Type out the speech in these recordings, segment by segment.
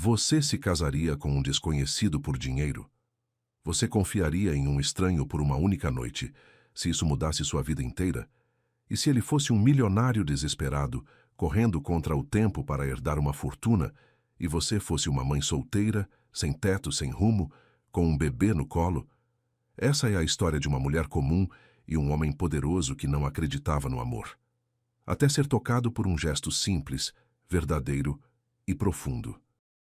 Você se casaria com um desconhecido por dinheiro? Você confiaria em um estranho por uma única noite, se isso mudasse sua vida inteira? E se ele fosse um milionário desesperado, correndo contra o tempo para herdar uma fortuna, e você fosse uma mãe solteira, sem teto, sem rumo, com um bebê no colo? Essa é a história de uma mulher comum e um homem poderoso que não acreditava no amor. Até ser tocado por um gesto simples, verdadeiro e profundo.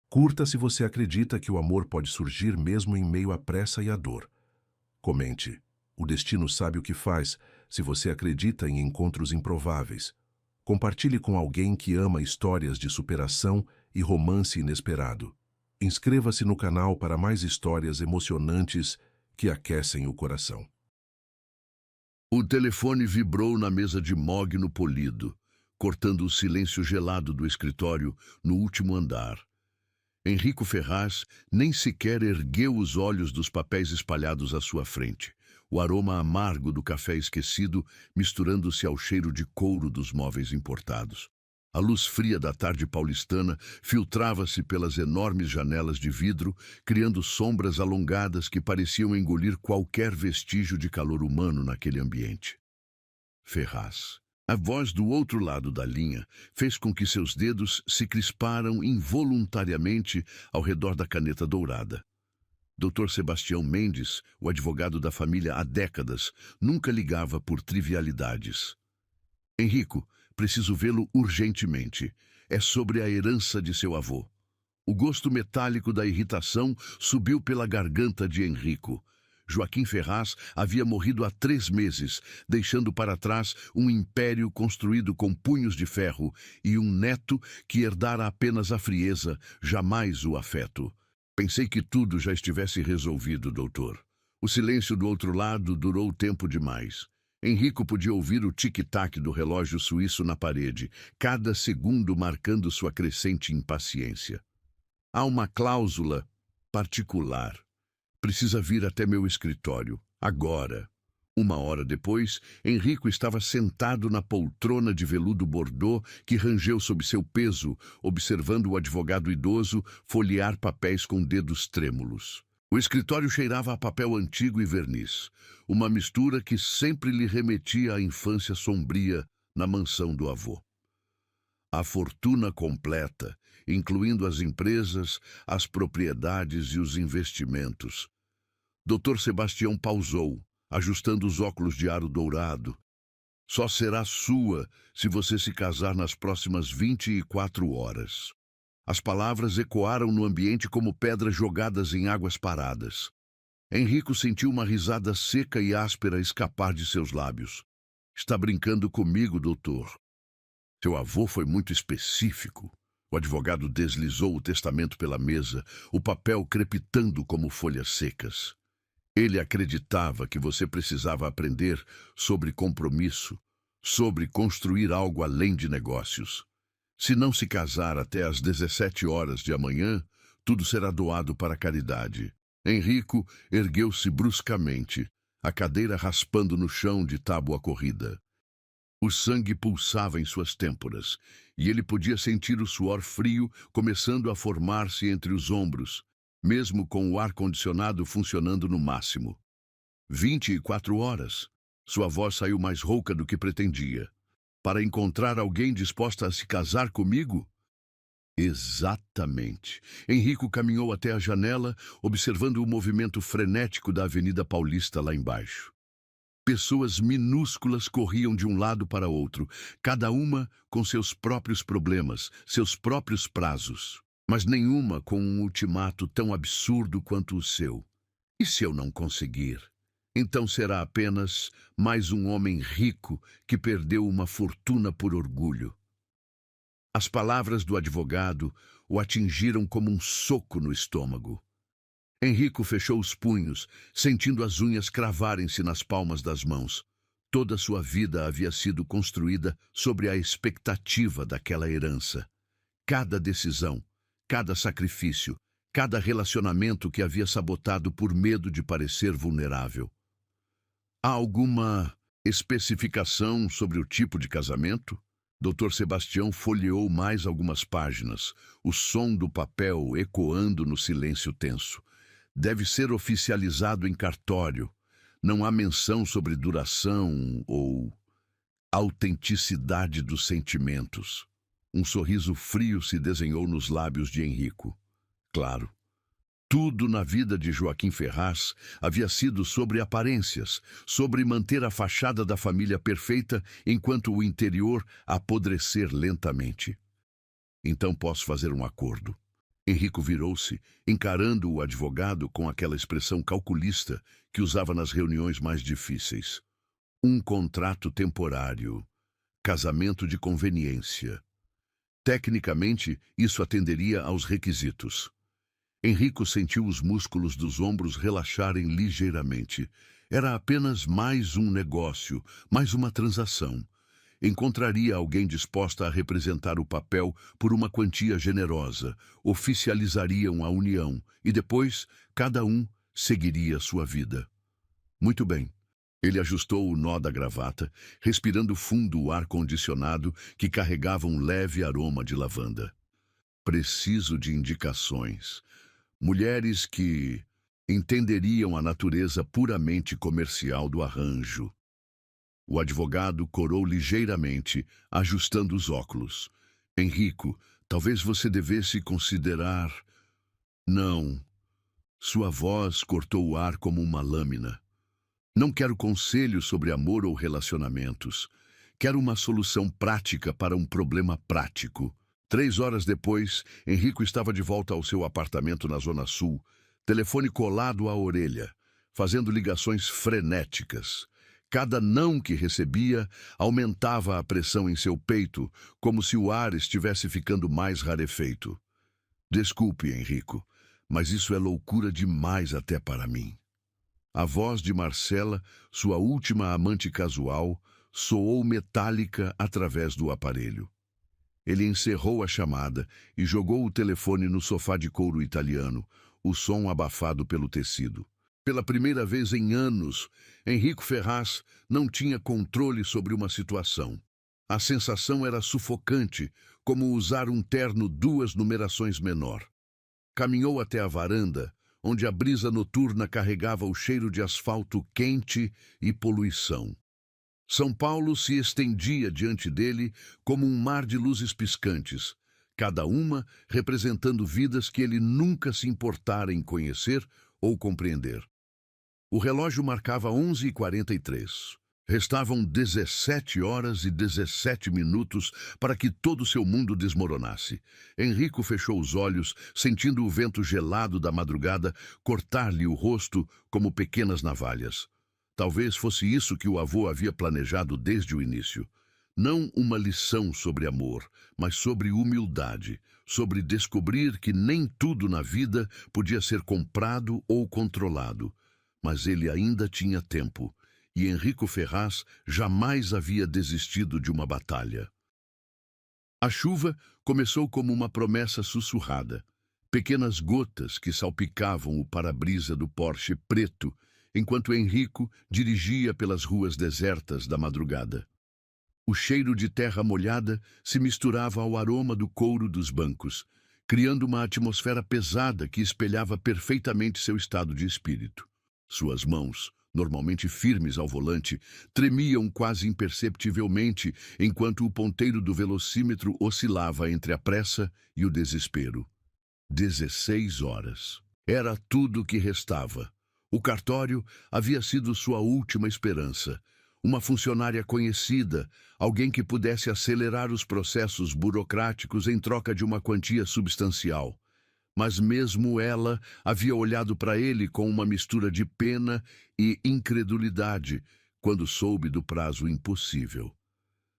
Curta se você acredita que o amor pode surgir mesmo em meio à pressa e à dor. Comente. O destino sabe o que faz se você acredita em encontros improváveis. Compartilhe com alguém que ama histórias de superação e romance inesperado. Inscreva-se no canal para mais histórias emocionantes que aquecem o coração. O telefone vibrou na mesa de mogno polido, cortando o silêncio gelado do escritório no último andar. Henrico Ferraz nem sequer ergueu os olhos dos papéis espalhados à sua frente. O aroma amargo do café esquecido misturando-se ao cheiro de couro dos móveis importados. A luz fria da tarde paulistana filtrava-se pelas enormes janelas de vidro, criando sombras alongadas que pareciam engolir qualquer vestígio de calor humano naquele ambiente. Ferraz. A voz do outro lado da linha fez com que seus dedos se crisparam involuntariamente ao redor da caneta dourada. Dr. Sebastião Mendes, o advogado da família há décadas, nunca ligava por trivialidades. Henrico, preciso vê-lo urgentemente. É sobre a herança de seu avô. O gosto metálico da irritação subiu pela garganta de Henrico. Joaquim Ferraz havia morrido há 3 meses, deixando para trás um império construído com punhos de ferro e um neto que herdara apenas a frieza, jamais o afeto. Pensei que tudo já estivesse resolvido, doutor. O silêncio do outro lado durou tempo demais. Henrico podia ouvir o tic-tac do relógio suíço na parede, cada segundo marcando sua crescente impaciência. Há uma cláusula particular. Precisa vir até meu escritório, agora. 1 hora depois, Henrico estava sentado na poltrona de veludo bordô que rangeu sob seu peso, observando o advogado idoso folhear papéis com dedos trêmulos. O escritório cheirava a papel antigo e verniz, uma mistura que sempre lhe remetia à infância sombria na mansão do avô. A fortuna completa, incluindo as empresas, as propriedades e os investimentos. Dr. Sebastião pausou, ajustando os óculos de aro dourado. Só será sua se você se casar nas próximas 24 horas. As palavras ecoaram no ambiente como pedras jogadas em águas paradas. Henrico sentiu uma risada seca e áspera escapar de seus lábios. Está brincando comigo, doutor. Seu avô foi muito específico. O advogado deslizou o testamento pela mesa, o papel crepitando como folhas secas. Ele acreditava que você precisava aprender sobre compromisso, sobre construir algo além de negócios. Se não se casar até às 17 horas de amanhã, tudo será doado para a caridade. Henrico ergueu-se bruscamente, a cadeira raspando no chão de tábua corrida. O sangue pulsava em suas têmporas, e ele podia sentir o suor frio começando a formar-se entre os ombros, mesmo com o ar-condicionado funcionando no máximo. 24 horas. Sua voz saiu mais rouca do que pretendia. Para encontrar alguém disposta a se casar comigo? Exatamente. Henrico caminhou até a janela, observando o movimento frenético da Avenida Paulista lá embaixo. Pessoas minúsculas corriam de um lado para outro, cada uma com seus próprios problemas, seus próprios prazos, mas nenhuma com um ultimato tão absurdo quanto o seu. E se eu não conseguir? Então será apenas mais um homem rico que perdeu uma fortuna por orgulho. As palavras do advogado o atingiram como um soco no estômago. Henrico fechou os punhos, sentindo as unhas cravarem-se nas palmas das mãos. Toda sua vida havia sido construída sobre a expectativa daquela herança. Cada decisão, cada sacrifício, cada relacionamento que havia sabotado por medo de parecer vulnerável. Há alguma especificação sobre o tipo de casamento? Dr. Sebastião folheou mais algumas páginas, o som do papel ecoando no silêncio tenso. Deve ser oficializado em cartório. Não há menção sobre duração ou autenticidade dos sentimentos. Um sorriso frio se desenhou nos lábios de Henrico. Claro, tudo na vida de Joaquim Ferraz havia sido sobre aparências, sobre manter a fachada da família perfeita enquanto o interior apodrecer lentamente. Então posso fazer um acordo. Henrico virou-se, encarando o advogado com aquela expressão calculista que usava nas reuniões mais difíceis. Um contrato temporário. Casamento de conveniência. Tecnicamente, isso atenderia aos requisitos. Henrico sentiu os músculos dos ombros relaxarem ligeiramente. Era apenas mais um negócio, mais uma transação. Encontraria alguém disposta a representar o papel por uma quantia generosa, oficializariam a união e depois cada um seguiria sua vida. Muito bem. Ele ajustou o nó da gravata, respirando fundo o ar-condicionado que carregava um leve aroma de lavanda. Preciso de indicações. Mulheres que entenderiam a natureza puramente comercial do arranjo. O advogado corou ligeiramente, ajustando os óculos. Henrico, talvez você devesse considerar... Não. Sua voz cortou o ar como uma lâmina. Não quero conselhos sobre amor ou relacionamentos. Quero uma solução prática para um problema prático. 3 horas depois, Henrico estava de volta ao seu apartamento na Zona Sul, telefone colado à orelha, fazendo ligações frenéticas. Cada não que recebia aumentava a pressão em seu peito, como se o ar estivesse ficando mais rarefeito. Desculpe, Henrico, mas isso é loucura demais até para mim. A voz de Marcela, sua última amante casual, soou metálica através do aparelho. Ele encerrou a chamada e jogou o telefone no sofá de couro italiano, o som abafado pelo tecido. Pela primeira vez em anos, Henrico Ferraz não tinha controle sobre uma situação. A sensação era sufocante, como usar um terno 2 numerações menor. Caminhou até a varanda, onde a brisa noturna carregava o cheiro de asfalto quente e poluição. São Paulo se estendia diante dele como um mar de luzes piscantes, cada uma representando vidas que ele nunca se importara em conhecer ou compreender. O relógio marcava 11h43. Restavam 17 horas e 17 minutos para que todo seu mundo desmoronasse. Henrico fechou os olhos, sentindo o vento gelado da madrugada cortar-lhe o rosto como pequenas navalhas. Talvez fosse isso que o avô havia planejado desde o início. Não uma lição sobre amor, mas sobre humildade, sobre descobrir que nem tudo na vida podia ser comprado ou controlado. Mas ele ainda tinha tempo, e Henrico Ferraz jamais havia desistido de uma batalha. A chuva começou como uma promessa sussurrada. Pequenas gotas que salpicavam o para-brisa do Porsche preto, enquanto Henrico dirigia pelas ruas desertas da madrugada. O cheiro de terra molhada se misturava ao aroma do couro dos bancos, criando uma atmosfera pesada que espelhava perfeitamente seu estado de espírito. Suas mãos, normalmente firmes ao volante, tremiam quase imperceptivelmente enquanto o ponteiro do velocímetro oscilava entre a pressa e o desespero. 16 horas. Era tudo o que restava. O cartório havia sido sua última esperança. Uma funcionária conhecida, alguém que pudesse acelerar os processos burocráticos em troca de uma quantia substancial. Mas mesmo ela havia olhado para ele com uma mistura de pena e incredulidade quando soube do prazo impossível.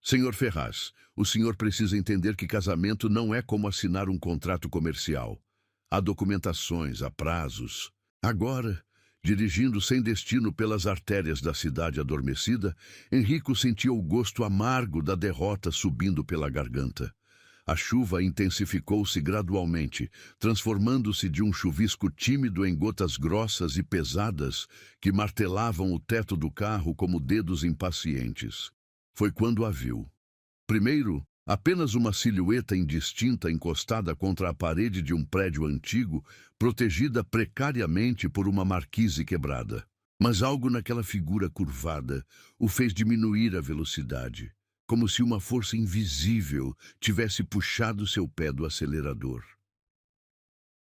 Senhor Ferraz, o senhor precisa entender que casamento não é como assinar um contrato comercial. Há documentações, há prazos. Agora, dirigindo sem destino pelas artérias da cidade adormecida, Henrico sentia o gosto amargo da derrota subindo pela garganta. A chuva intensificou-se gradualmente, transformando-se de um chuvisco tímido em gotas grossas e pesadas que martelavam o teto do carro como dedos impacientes. Foi quando a viu. Primeiro, Apenas uma silhueta indistinta encostada contra a parede de um prédio antigo, protegida precariamente por uma marquise quebrada. Mas algo naquela figura curvada o fez diminuir a velocidade, como se uma força invisível tivesse puxado seu pé do acelerador.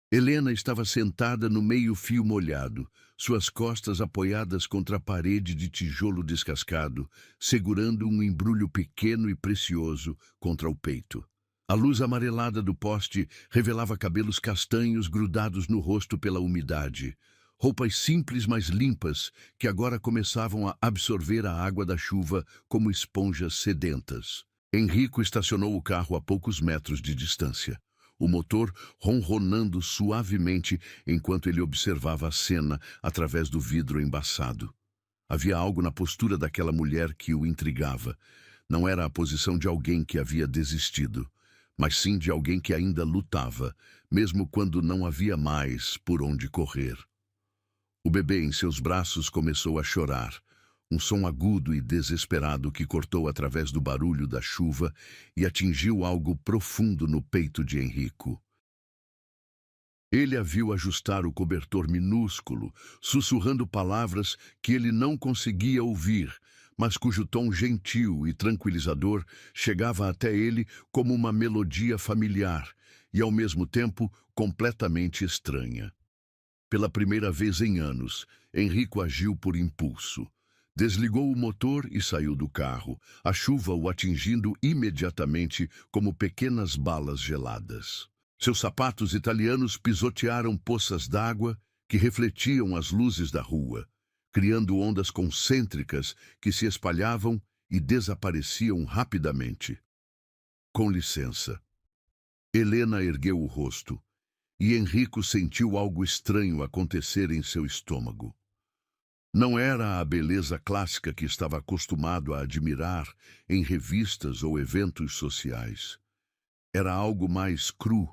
Helena estava sentada no meio-fio molhado, suas costas apoiadas contra a parede de tijolo descascado, segurando um embrulho pequeno e precioso contra o peito. A luz amarelada do poste revelava cabelos castanhos grudados no rosto pela umidade. Roupas simples, mas limpas, que agora começavam a absorver a água da chuva como esponjas sedentas. Henrico estacionou o carro a poucos metros de distância, o motor ronronando suavemente enquanto ele observava a cena através do vidro embaçado. Havia algo na postura daquela mulher que o intrigava. Não era a posição de alguém que havia desistido, mas sim de alguém que ainda lutava, mesmo quando não havia mais por onde correr. O bebê em seus braços começou a chorar, um som agudo e desesperado que cortou através do barulho da chuva e atingiu algo profundo no peito de Henrico. Ele a viu ajustar o cobertor minúsculo, sussurrando palavras que ele não conseguia ouvir, mas cujo tom gentil e tranquilizador chegava até ele como uma melodia familiar e, ao mesmo tempo, completamente estranha. Pela primeira vez em anos, Henrico agiu por impulso. Desligou o motor e saiu do carro, a chuva o atingindo imediatamente como pequenas balas geladas. Seus sapatos italianos pisotearam poças d'água que refletiam as luzes da rua, criando ondas concêntricas que se espalhavam e desapareciam rapidamente. Com licença. Helena ergueu o rosto, e Henrico sentiu algo estranho acontecer em seu estômago. Não era a beleza clássica que estava acostumado a admirar em revistas ou eventos sociais. Era algo mais cru,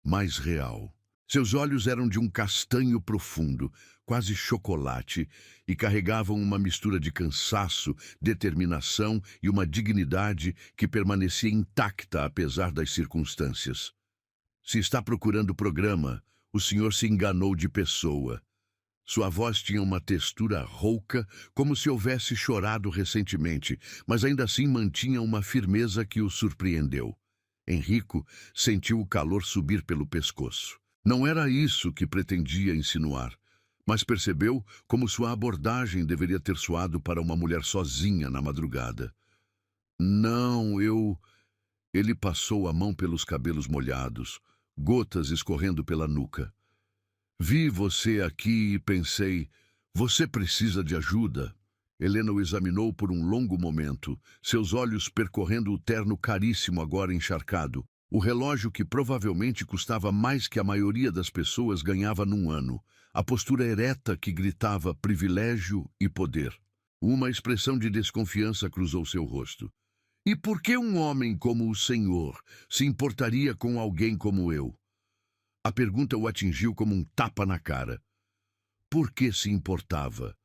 mais real. Seus olhos eram de um castanho profundo, quase chocolate, e carregavam uma mistura de cansaço, determinação e uma dignidade que permanecia intacta apesar das circunstâncias. Se está procurando programa, o senhor se enganou de pessoa. Sua voz tinha uma textura rouca, como se houvesse chorado recentemente, mas ainda assim mantinha uma firmeza que o surpreendeu. Henrico sentiu o calor subir pelo pescoço. Não era isso que pretendia insinuar, mas percebeu como sua abordagem deveria ter soado para uma mulher sozinha na madrugada. Não, eu... Ele passou a mão pelos cabelos molhados, gotas escorrendo pela nuca. Vi você aqui e pensei, você precisa de ajuda. Helena o examinou por um longo momento, seus olhos percorrendo o terno caríssimo agora encharcado, o relógio que provavelmente custava mais que a maioria das pessoas ganhava num ano, a postura ereta que gritava privilégio e poder. Uma expressão de desconfiança cruzou seu rosto. E por que um homem como o senhor se importaria com alguém como eu? A pergunta o atingiu como um tapa na cara. Por que se importava?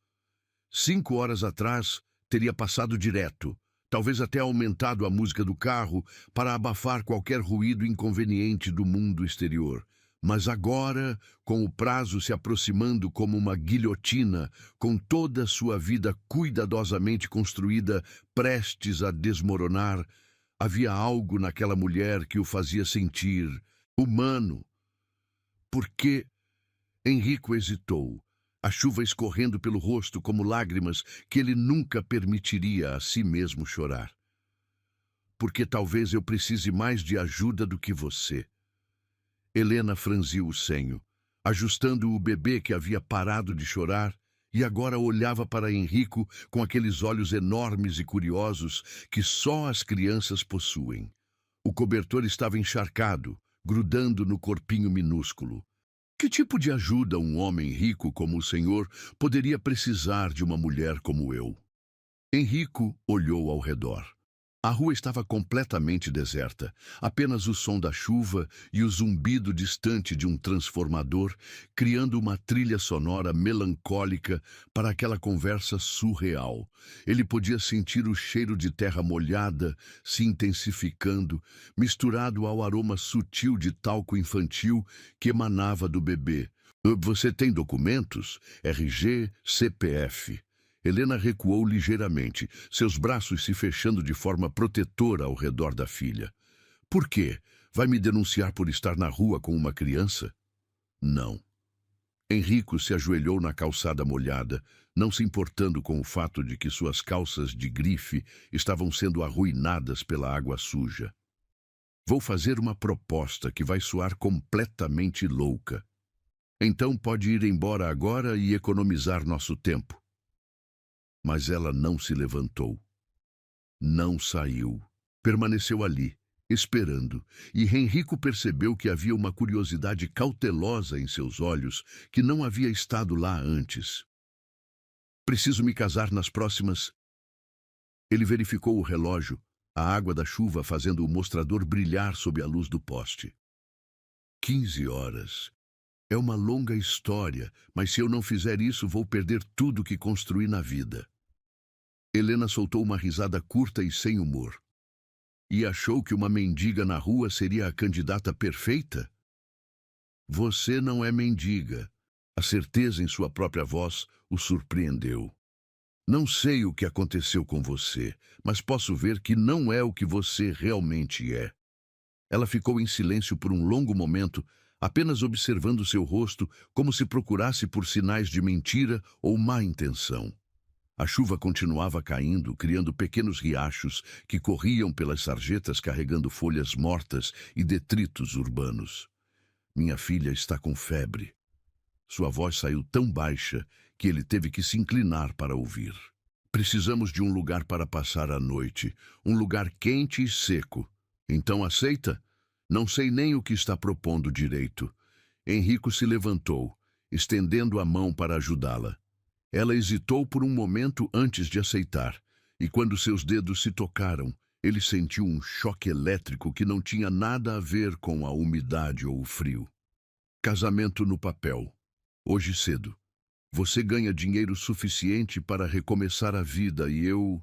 5 horas atrás, teria passado direto, talvez até aumentado a música do carro para abafar qualquer ruído inconveniente do mundo exterior. Mas agora, com o prazo se aproximando como uma guilhotina, com toda a sua vida cuidadosamente construída, prestes a desmoronar, havia algo naquela mulher que o fazia sentir humano. Porque Henrico hesitou, a chuva escorrendo pelo rosto como lágrimas que ele nunca permitiria a si mesmo chorar. Porque talvez eu precise mais de ajuda do que você. Helena franziu o senho, ajustando o bebê que havia parado de chorar e agora olhava para Henrico com aqueles olhos enormes e curiosos que só as crianças possuem. O cobertor estava encharcado, grudando no corpinho minúsculo. Que tipo de ajuda um homem rico como o senhor poderia precisar de uma mulher como eu? Henrico olhou ao redor. A rua estava completamente deserta, apenas o som da chuva e o zumbido distante de um transformador, criando uma trilha sonora melancólica para aquela conversa surreal. Ele podia sentir o cheiro de terra molhada se intensificando, misturado ao aroma sutil de talco infantil que emanava do bebê. Você tem documentos? RG, CPF. Helena recuou ligeiramente, seus braços se fechando de forma protetora ao redor da filha. Por quê? Vai me denunciar por estar na rua com uma criança? Não. Henrico se ajoelhou na calçada molhada, não se importando com o fato de que suas calças de grife estavam sendo arruinadas pela água suja. Vou fazer uma proposta que vai soar completamente louca. Então pode ir embora agora e economizar nosso tempo. Mas ela não se levantou. Não saiu. Permaneceu ali, esperando, e Henrico percebeu que havia uma curiosidade cautelosa em seus olhos que não havia estado lá antes. Preciso me casar nas próximas... Ele verificou o relógio, a água da chuva fazendo o mostrador brilhar sob a luz do poste. 15 horas. É uma longa história, mas se eu não fizer isso, vou perder tudo que construí na vida. Helena soltou uma risada curta e sem humor. E achou que uma mendiga na rua seria a candidata perfeita? Você não é mendiga. A certeza em sua própria voz o surpreendeu. Não sei o que aconteceu com você, mas posso ver que não é o que você realmente é. Ela ficou em silêncio por um longo momento, apenas observando seu rosto como se procurasse por sinais de mentira ou má intenção. A chuva continuava caindo, criando pequenos riachos que corriam pelas sarjetas carregando folhas mortas e detritos urbanos. Minha filha está com febre. Sua voz saiu tão baixa que ele teve que se inclinar para ouvir. Precisamos de um lugar para passar a noite, um lugar quente e seco. Então aceita? Não sei nem o que está propondo direito. Henrico se levantou, estendendo a mão para ajudá-la. Ela hesitou por um momento antes de aceitar, e quando seus dedos se tocaram, ele sentiu um choque elétrico que não tinha nada a ver com a umidade ou o frio. Casamento no papel. Hoje cedo. Você ganha dinheiro suficiente para recomeçar a vida e eu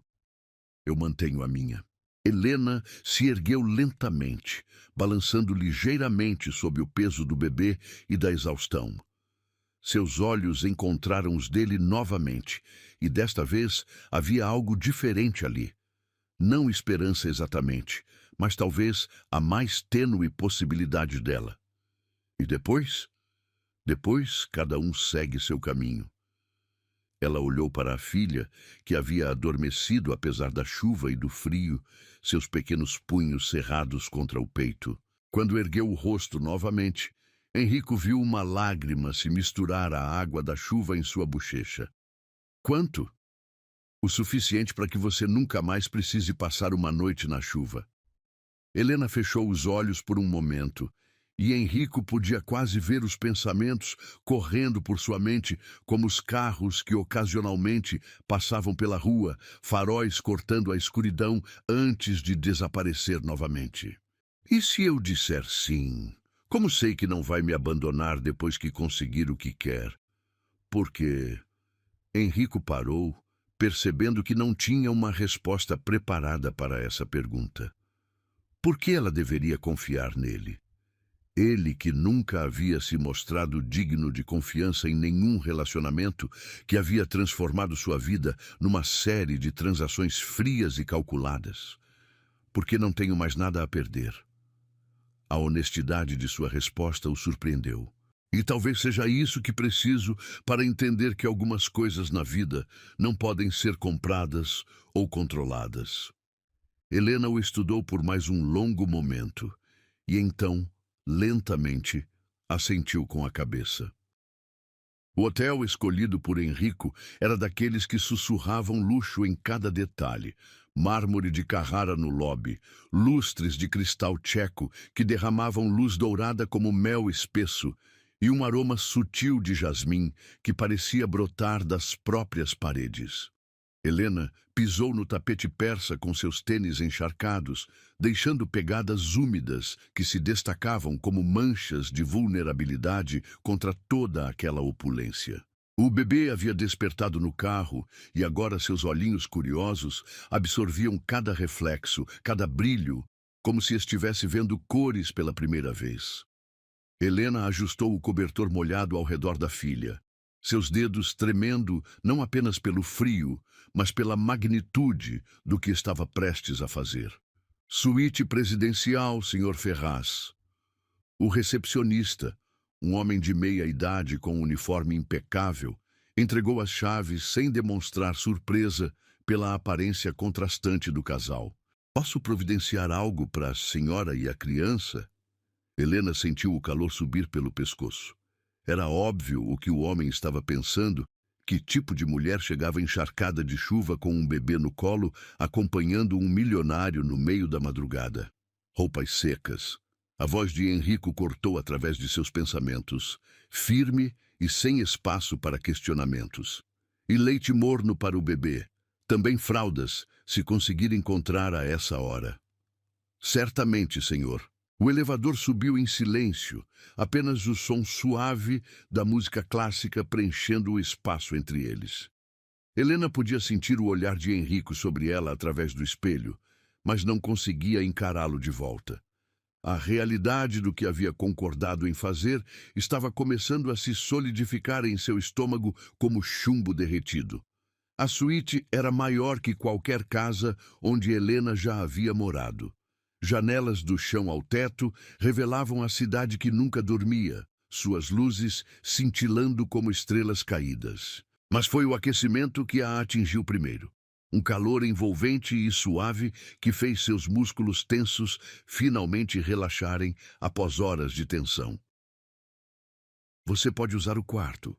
mantenho a minha. Helena se ergueu lentamente, balançando ligeiramente sob o peso do bebê e da exaustão. Seus olhos encontraram os dele novamente, e desta vez havia algo diferente ali. Não esperança exatamente, mas talvez a mais tênue possibilidade dela. E depois? Depois, cada um segue seu caminho. Ela olhou para a filha, que havia adormecido apesar da chuva e do frio, seus pequenos punhos cerrados contra o peito. Quando ergueu o rosto novamente, Henrico viu uma lágrima se misturar à água da chuva em sua bochecha. Quanto? O suficiente para que você nunca mais precise passar uma noite na chuva. Helena fechou os olhos por um momento, e Henrico podia quase ver os pensamentos correndo por sua mente, como os carros que ocasionalmente passavam pela rua, faróis cortando a escuridão antes de desaparecer novamente. E se eu disser sim? Como sei que não vai me abandonar depois que conseguir o que quer? Porque... Henrico parou, percebendo que não tinha uma resposta preparada para essa pergunta. Por que ela deveria confiar nele? Ele que nunca havia se mostrado digno de confiança em nenhum relacionamento, que havia transformado sua vida numa série de transações frias e calculadas. Porque não tenho mais nada a perder. A honestidade de sua resposta o surpreendeu. E talvez seja isso que preciso para entender que algumas coisas na vida não podem ser compradas ou controladas. Helena o estudou por mais um longo momento, e então, lentamente, assentiu com a cabeça. O hotel escolhido por Henrico era daqueles que sussurravam luxo em cada detalhe. Mármore de Carrara no lobby, lustres de cristal tcheco que derramavam luz dourada como mel espesso e um aroma sutil de jasmim que parecia brotar das próprias paredes. Helena pisou no tapete persa com seus tênis encharcados, deixando pegadas úmidas que se destacavam como manchas de vulnerabilidade contra toda aquela opulência. O bebê havia despertado no carro e agora seus olhinhos curiosos absorviam cada reflexo, cada brilho, como se estivesse vendo cores pela primeira vez. Helena ajustou o cobertor molhado ao redor da filha, seus dedos tremendo não apenas pelo frio, mas pela magnitude do que estava prestes a fazer. Suíte presidencial, Sr. Ferraz. O recepcionista, um homem de meia idade com um uniforme impecável, entregou as chaves sem demonstrar surpresa pela aparência contrastante do casal. Posso providenciar algo para a senhora e a criança? Helena sentiu o calor subir pelo pescoço. Era óbvio o que o homem estava pensando, que tipo de mulher chegava encharcada de chuva com um bebê no colo, acompanhando um milionário no meio da madrugada. Roupas secas. A voz de Henrico cortou através de seus pensamentos, firme e sem espaço para questionamentos. E leite morno para o bebê. Também fraldas, se conseguir encontrar a essa hora. Certamente, senhor. O elevador subiu em silêncio, apenas o som suave da música clássica preenchendo o espaço entre eles. Helena podia sentir o olhar de Henrico sobre ela através do espelho, mas não conseguia encará-lo de volta. A realidade do que havia concordado em fazer estava começando a se solidificar em seu estômago como chumbo derretido. A suíte era maior que qualquer casa onde Helena já havia morado. Janelas do chão ao teto revelavam a cidade que nunca dormia, suas luzes cintilando como estrelas caídas. Mas foi o aquecimento que a atingiu primeiro. Um calor envolvente e suave que fez seus músculos tensos finalmente relaxarem após horas de tensão. Você pode usar o quarto.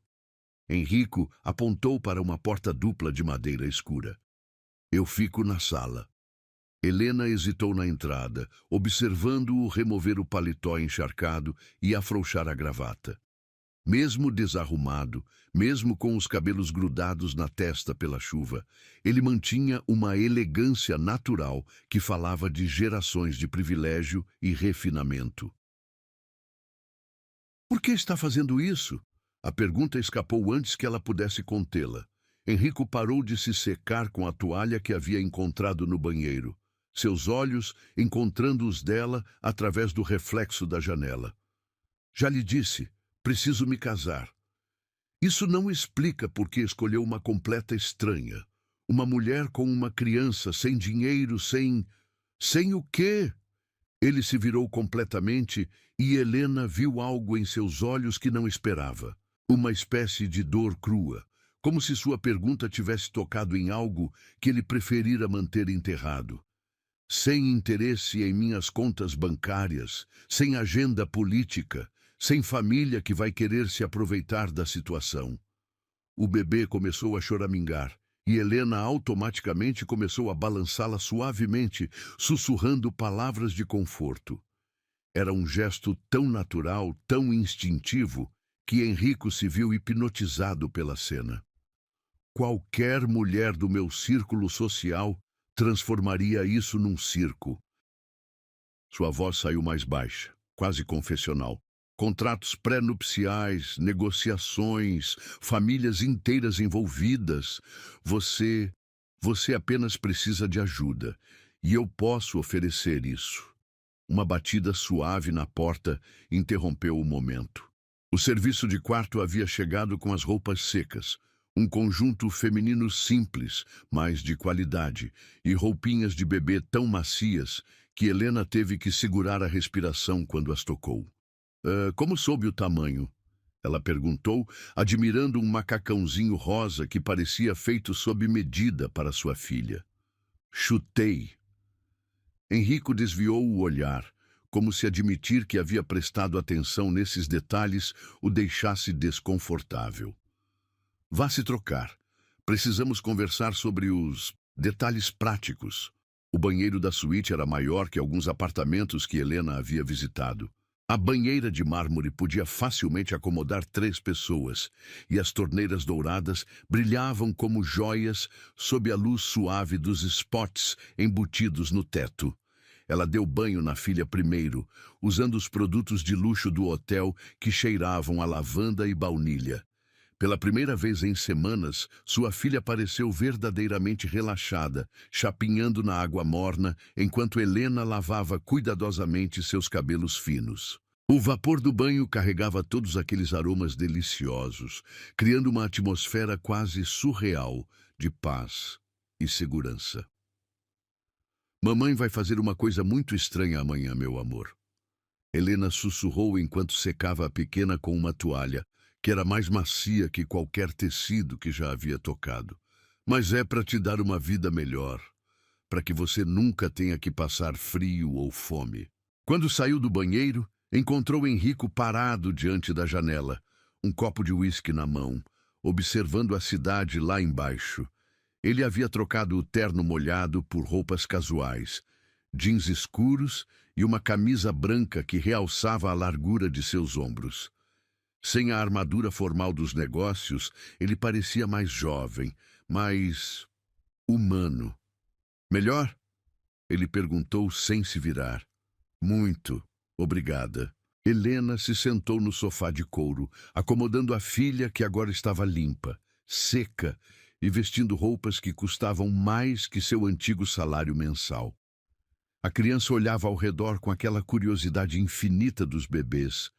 Henrico apontou para uma porta dupla de madeira escura. Eu fico na sala. Helena hesitou na entrada, observando-o remover o paletó encharcado e afrouxar a gravata. Mesmo desarrumado, mesmo com os cabelos grudados na testa pela chuva, ele mantinha uma elegância natural que falava de gerações de privilégio e refinamento. Por que está fazendo isso? A pergunta escapou antes que ela pudesse contê-la. Henrico parou de se secar com a toalha que havia encontrado no banheiro, seus olhos encontrando os dela através do reflexo da janela. Já lhe disse, preciso me casar. Isso não explica por que escolheu uma completa estranha. Uma mulher com uma criança, sem dinheiro, sem... Sem o quê? Ele se virou completamente e Helena viu algo em seus olhos que não esperava. Uma espécie de dor crua, como se sua pergunta tivesse tocado em algo que ele preferira manter enterrado. Sem interesse em minhas contas bancárias, sem agenda política, sem família que vai querer se aproveitar da situação. O bebê começou a choramingar e Helena automaticamente começou a balançá-la suavemente, sussurrando palavras de conforto. Era um gesto tão natural, tão instintivo, que Henrico se viu hipnotizado pela cena. Qualquer mulher do meu círculo social transformaria isso num circo. Sua voz saiu mais baixa, quase confessional. Contratos pré-nupciais, negociações, famílias inteiras envolvidas. Você apenas precisa de ajuda, e eu posso oferecer isso. Uma batida suave na porta interrompeu o momento. O serviço de quarto havia chegado com as roupas secas, um conjunto feminino simples, mas de qualidade, e roupinhas de bebê tão macias que Helena teve que segurar a respiração quando as tocou. Como soube o tamanho? Ela perguntou, admirando um macacãozinho rosa que parecia feito sob medida para sua filha. Chutei. Henrico desviou o olhar, como se admitir que havia prestado atenção nesses detalhes o deixasse desconfortável. Vá se trocar. Precisamos conversar sobre os detalhes práticos. O banheiro da suíte era maior que alguns apartamentos que Helena havia visitado. A banheira de mármore podia facilmente acomodar 3 pessoas, e as torneiras douradas brilhavam como joias sob a luz suave dos spots embutidos no teto. Ela deu banho na filha primeiro, usando os produtos de luxo do hotel que cheiravam a lavanda e baunilha. Pela primeira vez em semanas, sua filha pareceu verdadeiramente relaxada, chapinhando na água morna, enquanto Helena lavava cuidadosamente seus cabelos finos. O vapor do banho carregava todos aqueles aromas deliciosos, criando uma atmosfera quase surreal de paz e segurança. Mamãe vai fazer uma coisa muito estranha amanhã, meu amor. Helena sussurrou enquanto secava a pequena com uma toalha, que era mais macia que qualquer tecido que já havia tocado. Mas é para te dar uma vida melhor, para que você nunca tenha que passar frio ou fome. Quando saiu do banheiro, encontrou Henrico parado diante da janela, um copo de uísque na mão, observando a cidade lá embaixo. Ele havia trocado o terno molhado por roupas casuais, jeans escuros e uma camisa branca que realçava a largura de seus ombros. Sem a armadura formal dos negócios, ele parecia mais jovem, mais humano. Melhor? Ele perguntou sem se virar. Muito, obrigada. Helena se sentou no sofá de couro, acomodando a filha que agora estava limpa, seca e vestindo roupas que custavam mais que seu antigo salário mensal. A criança olhava ao redor com aquela curiosidade infinita dos bebês,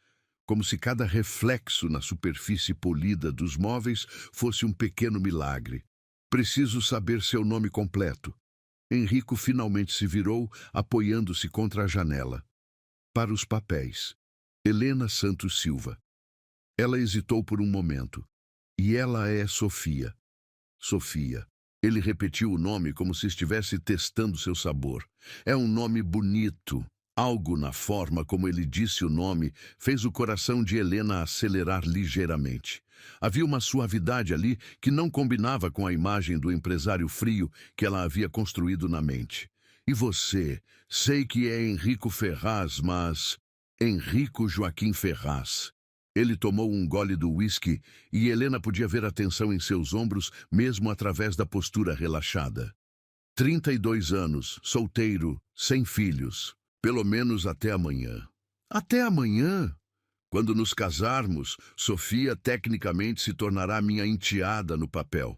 como se cada reflexo na superfície polida dos móveis fosse um pequeno milagre. Preciso saber seu nome completo. Henrico finalmente se virou, apoiando-se contra a janela. Para os papéis. Helena Santos Silva. Ela hesitou por um momento. E ela é Sofia. Sofia. Ele repetiu o nome como se estivesse testando seu sabor. É um nome bonito. Algo na forma como ele disse o nome fez o coração de Helena acelerar ligeiramente. Havia uma suavidade ali que não combinava com a imagem do empresário frio que ela havia construído na mente. E você? Sei que é Henrico Ferraz, mas... Henrico Joaquim Ferraz. Ele tomou um gole do uísque e Helena podia ver a tensão em seus ombros mesmo através da postura relaxada. 32 anos, solteiro, sem filhos. Pelo menos até amanhã. Até amanhã? Quando nos casarmos, Sofia tecnicamente se tornará minha enteada no papel.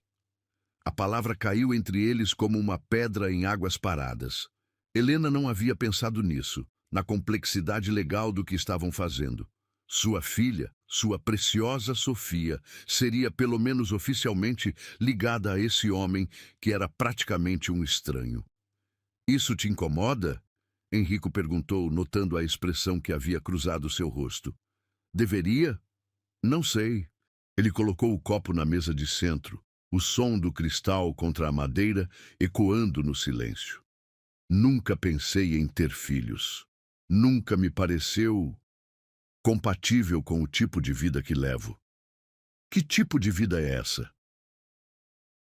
A palavra caiu entre eles como uma pedra em águas paradas. Helena não havia pensado nisso, na complexidade legal do que estavam fazendo. Sua filha, sua preciosa Sofia, seria pelo menos oficialmente ligada a esse homem que era praticamente um estranho. Isso te incomoda? Henrico perguntou, notando a expressão que havia cruzado seu rosto. Deveria? Não sei. Ele colocou o copo na mesa de centro, o som do cristal contra a madeira ecoando no silêncio. Nunca pensei em ter filhos. Nunca me pareceu compatível com o tipo de vida que levo. Que tipo de vida é essa?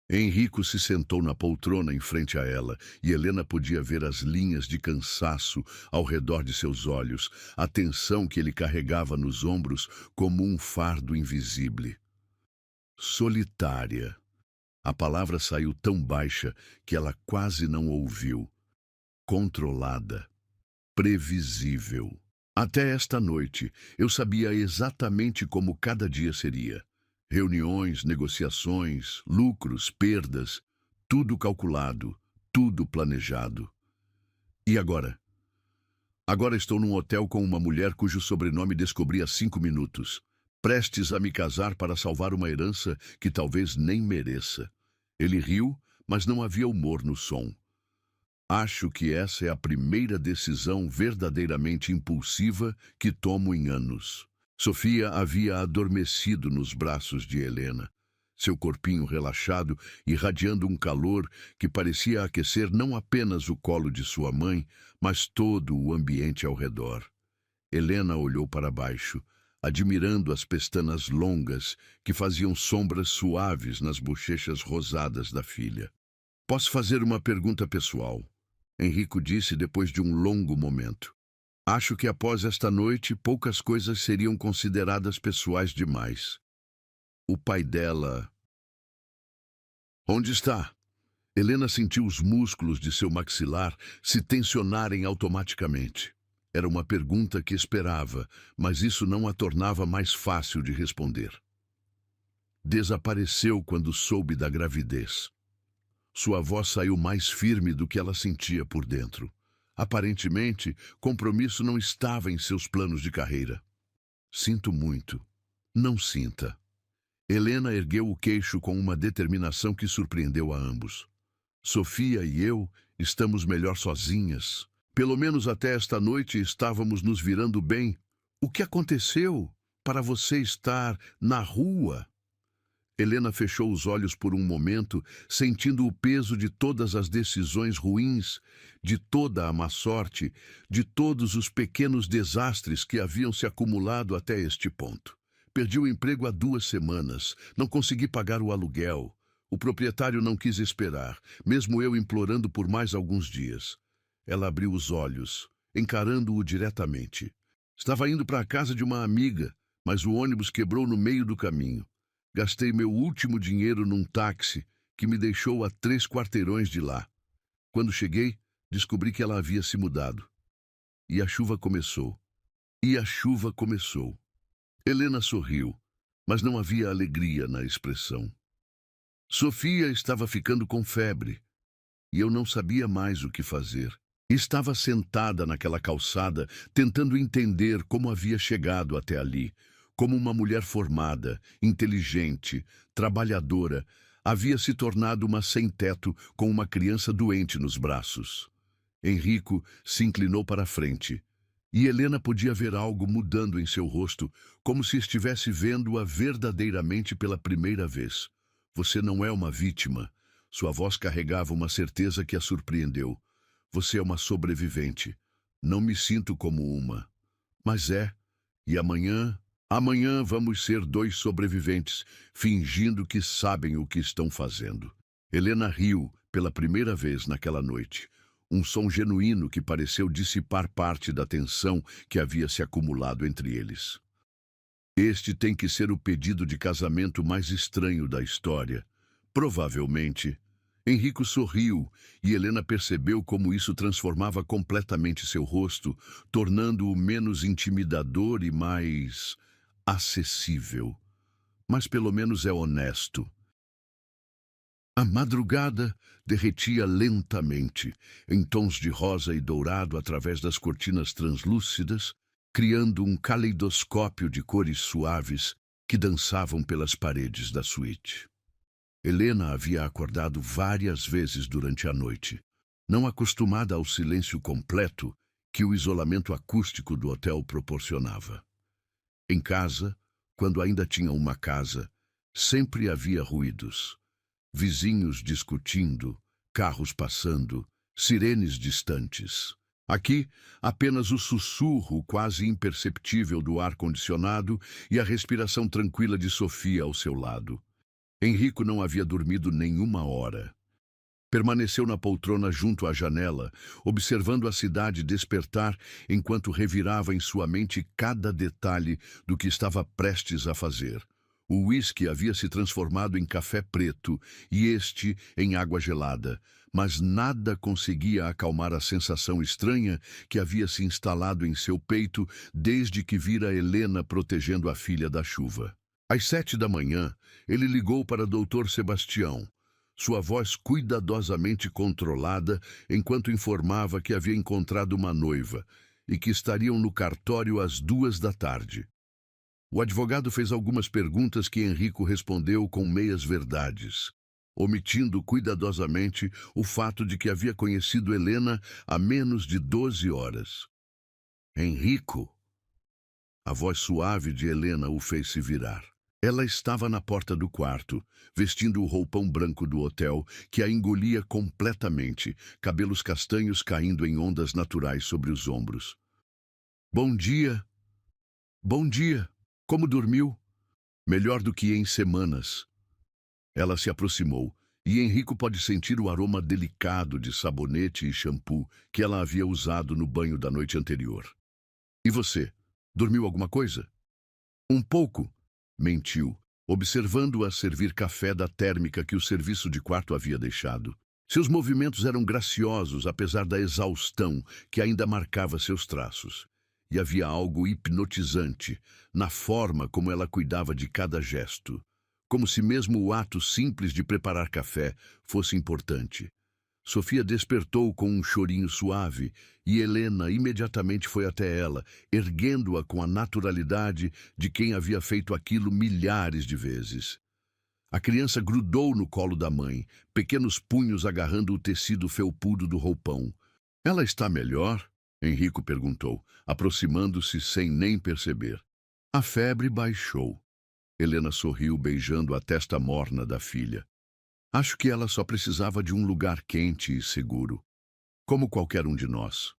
Henrico se sentou na poltrona em frente a ela, e Helena podia ver as linhas de cansaço ao redor de seus olhos, a tensão que ele carregava nos ombros como um fardo invisível. Solitária. A palavra saiu tão baixa que ela quase não ouviu. Controlada. Previsível. Até esta noite, eu sabia exatamente como cada dia seria. Reuniões, negociações, lucros, perdas, tudo calculado, tudo planejado. E agora? Agora estou num hotel com uma mulher cujo sobrenome descobri há 5 minutos, prestes a me casar para salvar uma herança que talvez nem mereça. Ele riu, mas não havia humor no som. Acho que essa é a primeira decisão verdadeiramente impulsiva que tomo em anos. Sofia havia adormecido nos braços de Helena, seu corpinho relaxado irradiando um calor que parecia aquecer não apenas o colo de sua mãe, mas todo o ambiente ao redor. Helena olhou para baixo, admirando as pestanas longas que faziam sombras suaves nas bochechas rosadas da filha. Posso fazer uma pergunta pessoal? Henrico disse depois de um longo momento. Acho que após esta noite, poucas coisas seriam consideradas pessoais demais. O pai dela... Onde está? Helena sentiu os músculos de seu maxilar se tensionarem automaticamente. Era uma pergunta que esperava, mas isso não a tornava mais fácil de responder. Desapareceu quando soube da gravidez. Sua voz saiu mais firme do que ela sentia por dentro. Aparentemente, compromisso não estava em seus planos de carreira. Sinto muito. Não sinta. Helena ergueu o queixo com uma determinação que surpreendeu a ambos. Sofia e eu estamos melhor sozinhas. Pelo menos até esta noite estávamos nos virando bem. O que aconteceu para você estar na rua? Helena fechou os olhos por um momento, sentindo o peso de todas as decisões ruins, de toda a má sorte, de todos os pequenos desastres que haviam se acumulado até este ponto. Perdi o emprego há 2 semanas, não consegui pagar o aluguel. O proprietário não quis esperar, mesmo eu implorando por mais alguns dias. Ela abriu os olhos, encarando-o diretamente. Estava indo para a casa de uma amiga, mas o ônibus quebrou no meio do caminho. Gastei meu último dinheiro num táxi que me deixou a 3 quarteirões de lá. Quando cheguei, descobri que ela havia se mudado. E a chuva começou. Helena sorriu, mas não havia alegria na expressão. Sofia estava ficando com febre, e eu não sabia mais o que fazer. Estava sentada naquela calçada, tentando entender como havia chegado até ali. Como uma mulher formada, inteligente, trabalhadora, havia se tornado uma sem-teto com uma criança doente nos braços. Enrico se inclinou para a frente, e Helena podia ver algo mudando em seu rosto, como se estivesse vendo-a verdadeiramente pela primeira vez. Você não é uma vítima. Sua voz carregava uma certeza que a surpreendeu. Você é uma sobrevivente. Não me sinto como uma. Mas é. E amanhã vamos ser 2 sobreviventes, fingindo que sabem o que estão fazendo. Helena riu pela primeira vez naquela noite. Um som genuíno que pareceu dissipar parte da tensão que havia se acumulado entre eles. Este tem que ser o pedido de casamento mais estranho da história. Provavelmente. Enrico sorriu e Helena percebeu como isso transformava completamente seu rosto, tornando-o menos intimidador e mais acessível. Mas pelo menos é honesto. A madrugada derretia lentamente, em tons de rosa e dourado através das cortinas translúcidas, criando um caleidoscópio de cores suaves que dançavam pelas paredes da suíte. Helena havia acordado várias vezes durante a noite, não acostumada ao silêncio completo que o isolamento acústico do hotel proporcionava. Em casa, quando ainda tinha uma casa, sempre havia ruídos. Vizinhos discutindo, carros passando, sirenes distantes. Aqui, apenas o sussurro quase imperceptível do ar-condicionado e a respiração tranquila de Sofia ao seu lado. Enrico não havia dormido nenhuma hora. Permaneceu na poltrona junto à janela, observando a cidade despertar enquanto revirava em sua mente cada detalhe do que estava prestes a fazer. O uísque havia se transformado em café preto e este em água gelada, mas nada conseguia acalmar a sensação estranha que havia se instalado em seu peito desde que vira Helena protegendo a filha da chuva. Às 7 da manhã, ele ligou para Dr. Sebastião, sua voz cuidadosamente controlada enquanto informava que havia encontrado uma noiva e que estariam no cartório às 2 da tarde. O advogado fez algumas perguntas que Enrico respondeu com meias-verdades, omitindo cuidadosamente o fato de que havia conhecido Helena há menos de 12 horas. Enrico! A voz suave de Helena o fez se virar. Ela estava na porta do quarto, vestindo o roupão branco do hotel, que a engolia completamente, cabelos castanhos caindo em ondas naturais sobre os ombros. Bom dia! Bom dia! Como dormiu? Melhor do que em semanas. Ela se aproximou, e Enrico pode sentir o aroma delicado de sabonete e shampoo que ela havia usado no banho da noite anterior. E você? Dormiu alguma coisa? Um pouco, mentiu, observando-a servir café da térmica que o serviço de quarto havia deixado. Seus movimentos eram graciosos, apesar da exaustão que ainda marcava seus traços. E havia algo hipnotizante na forma como ela cuidava de cada gesto, como se mesmo o ato simples de preparar café fosse importante. Sofia despertou com um chorinho suave e Helena imediatamente foi até ela, erguendo-a com a naturalidade de quem havia feito aquilo milhares de vezes. A criança grudou no colo da mãe, pequenos punhos agarrando o tecido felpudo do roupão. Ela está melhor? Henrico perguntou, aproximando-se sem nem perceber. A febre baixou. Helena sorriu, beijando a testa morna da filha. Acho que ela só precisava de um lugar quente e seguro, como qualquer um de nós.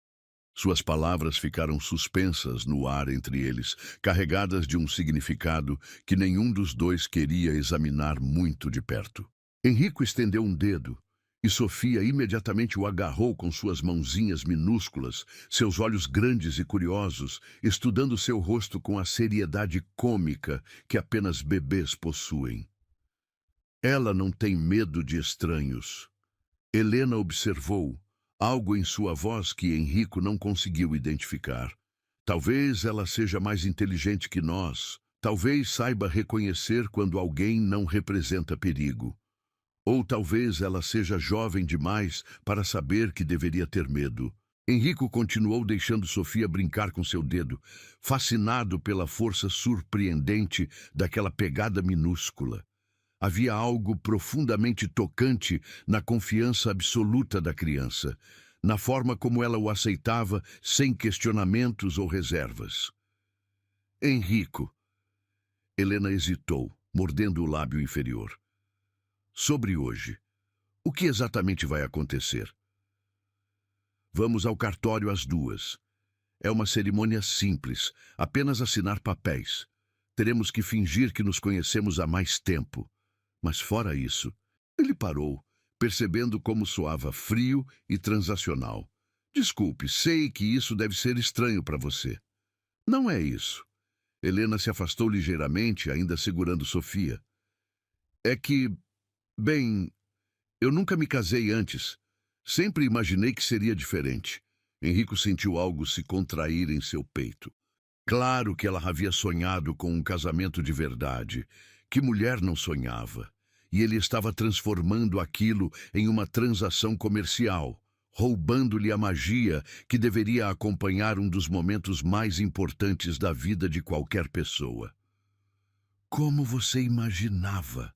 Suas palavras ficaram suspensas no ar entre eles, carregadas de um significado que nenhum dos dois queria examinar muito de perto. Henrico estendeu um dedo, e Sofia imediatamente o agarrou com suas mãozinhas minúsculas, seus olhos grandes e curiosos, estudando seu rosto com a seriedade cômica que apenas bebês possuem. Ela não tem medo de estranhos. Helena observou algo em sua voz que Henrico não conseguiu identificar. Talvez ela seja mais inteligente que nós. Talvez saiba reconhecer quando alguém não representa perigo. Ou talvez ela seja jovem demais para saber que deveria ter medo. Henrico continuou deixando Sofia brincar com seu dedo, fascinado pela força surpreendente daquela pegada minúscula. Havia algo profundamente tocante na confiança absoluta da criança, na forma como ela o aceitava sem questionamentos ou reservas. Henrico. Helena hesitou, mordendo o lábio inferior. Sobre hoje, o que exatamente vai acontecer? Vamos ao cartório às 2. É uma cerimônia simples, apenas assinar papéis. Teremos que fingir que nos conhecemos há mais tempo. Mas fora isso, ele parou, percebendo como soava frio e transacional. Desculpe, sei que isso deve ser estranho para você. Não é isso. Helena se afastou ligeiramente, ainda segurando Sofia. É que, bem, eu nunca me casei antes. Sempre imaginei que seria diferente. Henrico sentiu algo se contrair em seu peito. Claro que ela havia sonhado com um casamento de verdade. Que mulher não sonhava? E ele estava transformando aquilo em uma transação comercial, roubando-lhe a magia que deveria acompanhar um dos momentos mais importantes da vida de qualquer pessoa. Como você imaginava?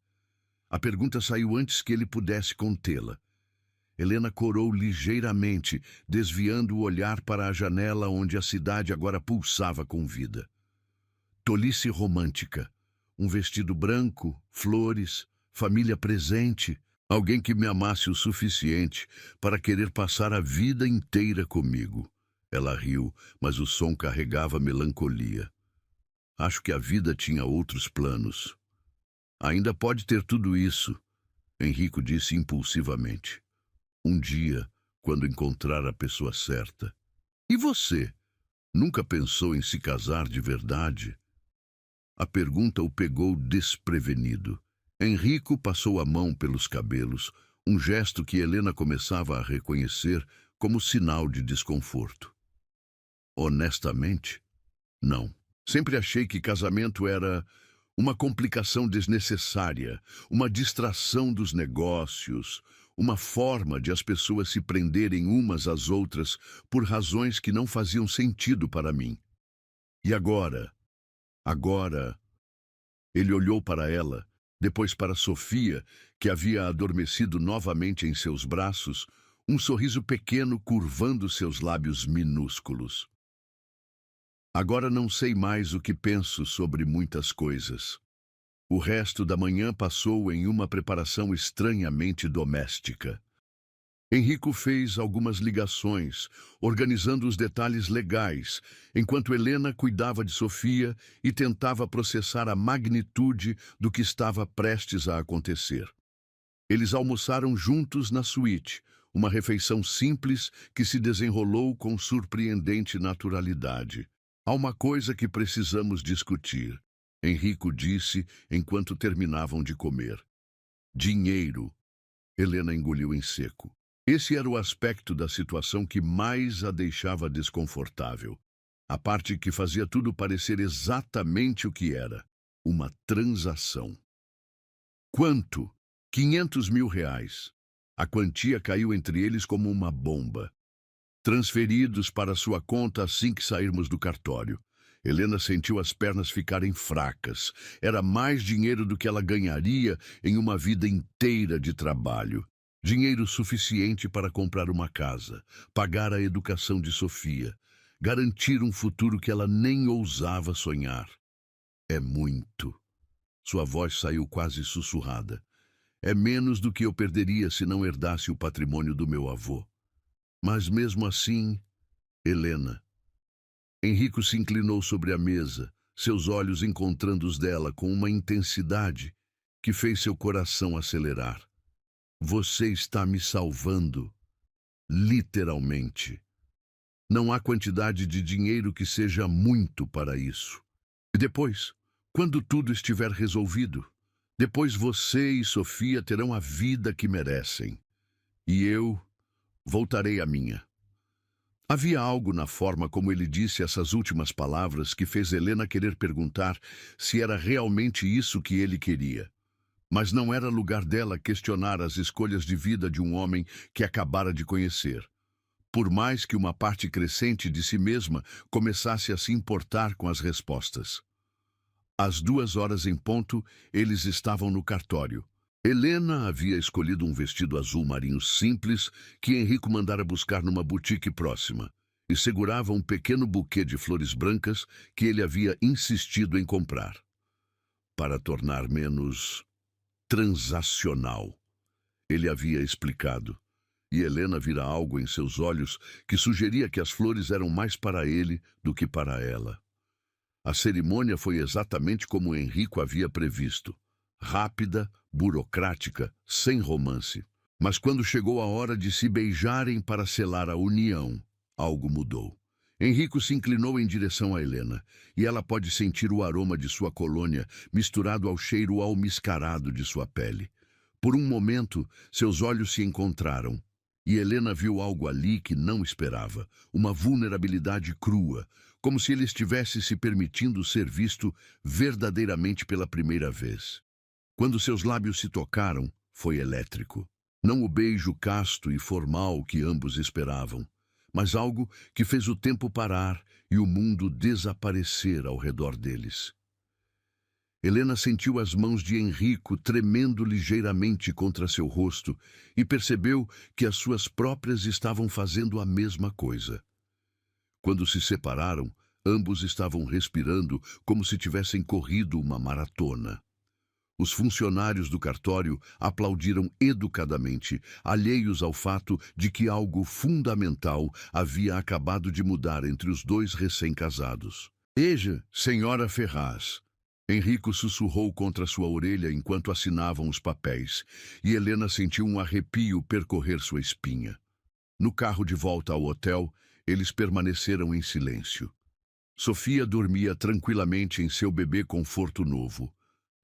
A pergunta saiu antes que ele pudesse contê-la. Helena corou ligeiramente, desviando o olhar para a janela onde a cidade agora pulsava com vida. Tolice romântica. Um vestido branco, flores, família presente, alguém que me amasse o suficiente para querer passar a vida inteira comigo. Ela riu, mas o som carregava melancolia. Acho que a vida tinha outros planos. Ainda pode ter tudo isso, Henrico disse impulsivamente. Um dia, quando encontrar a pessoa certa. E você? Nunca pensou em se casar de verdade? A pergunta o pegou desprevenido. Henrico passou a mão pelos cabelos, um gesto que Helena começava a reconhecer como sinal de desconforto. Honestamente, não. Sempre achei que casamento era uma complicação desnecessária, uma distração dos negócios, uma forma de as pessoas se prenderem umas às outras por razões que não faziam sentido para mim. E agora, ele olhou para ela, depois para Sofia, que havia adormecido novamente em seus braços, um sorriso pequeno curvando seus lábios minúsculos. Agora não sei mais o que penso sobre muitas coisas. O resto da manhã passou em uma preparação estranhamente doméstica. Henrico fez algumas ligações, organizando os detalhes legais, enquanto Helena cuidava de Sofia e tentava processar a magnitude do que estava prestes a acontecer. Eles almoçaram juntos na suíte, uma refeição simples que se desenrolou com surpreendente naturalidade. Há uma coisa que precisamos discutir, Henrico disse enquanto terminavam de comer. Dinheiro. Helena engoliu em seco. Esse era o aspecto da situação que mais a deixava desconfortável. A parte que fazia tudo parecer exatamente o que era. Uma transação. Quanto? 500 mil reais. A quantia caiu entre eles como uma bomba. Transferidos para sua conta assim que sairmos do cartório. Helena sentiu as pernas ficarem fracas. Era mais dinheiro do que ela ganharia em uma vida inteira de trabalho. Dinheiro suficiente para comprar uma casa, pagar a educação de Sofia, garantir um futuro que ela nem ousava sonhar. É muito. Sua voz saiu quase sussurrada. É menos do que eu perderia se não herdasse o patrimônio do meu avô. Mas mesmo assim, Helena. Henrico se inclinou sobre a mesa, seus olhos encontrando os dela com uma intensidade que fez seu coração acelerar. Você está me salvando, literalmente. Não há quantidade de dinheiro que seja muito para isso. E depois, quando tudo estiver resolvido, depois você e Sofia terão a vida que merecem. E eu voltarei à minha. Havia algo na forma como ele disse essas últimas palavras que fez Helena querer perguntar se era realmente isso que ele queria. Mas não era lugar dela questionar as escolhas de vida de um homem que acabara de conhecer. Por mais que uma parte crescente de si mesma começasse a se importar com as respostas. Às 2h em ponto, eles estavam no cartório. Helena havia escolhido um vestido azul marinho simples que Henrico mandara buscar numa boutique próxima e segurava um pequeno buquê de flores brancas que ele havia insistido em comprar. Para tornar menos transacional, ele havia explicado. E Helena vira algo em seus olhos que sugeria que as flores eram mais para ele do que para ela. A cerimônia foi exatamente como Henrico havia previsto. Rápida, burocrática, sem romance. Mas quando chegou a hora de se beijarem para selar a união, algo mudou. Henrico se inclinou em direção a Helena, e ela pode sentir o aroma de sua colônia misturado ao cheiro almiscarado de sua pele. Por um momento, seus olhos se encontraram, e Helena viu algo ali que não esperava, uma vulnerabilidade crua, como se ele estivesse se permitindo ser visto verdadeiramente pela primeira vez. Quando seus lábios se tocaram, foi elétrico. Não o beijo casto e formal que ambos esperavam, mas algo que fez o tempo parar e o mundo desaparecer ao redor deles. Helena sentiu as mãos de Henrico tremendo ligeiramente contra seu rosto e percebeu que as suas próprias estavam fazendo a mesma coisa. Quando se separaram, ambos estavam respirando como se tivessem corrido uma maratona. Os funcionários do cartório aplaudiram educadamente, alheios ao fato de que algo fundamental havia acabado de mudar entre os dois recém-casados. "Veja, senhora Ferraz", Henrico sussurrou contra sua orelha enquanto assinavam os papéis, e Helena sentiu um arrepio percorrer sua espinha. No carro de volta ao hotel, eles permaneceram em silêncio. Sofia dormia tranquilamente em seu bebê conforto novo,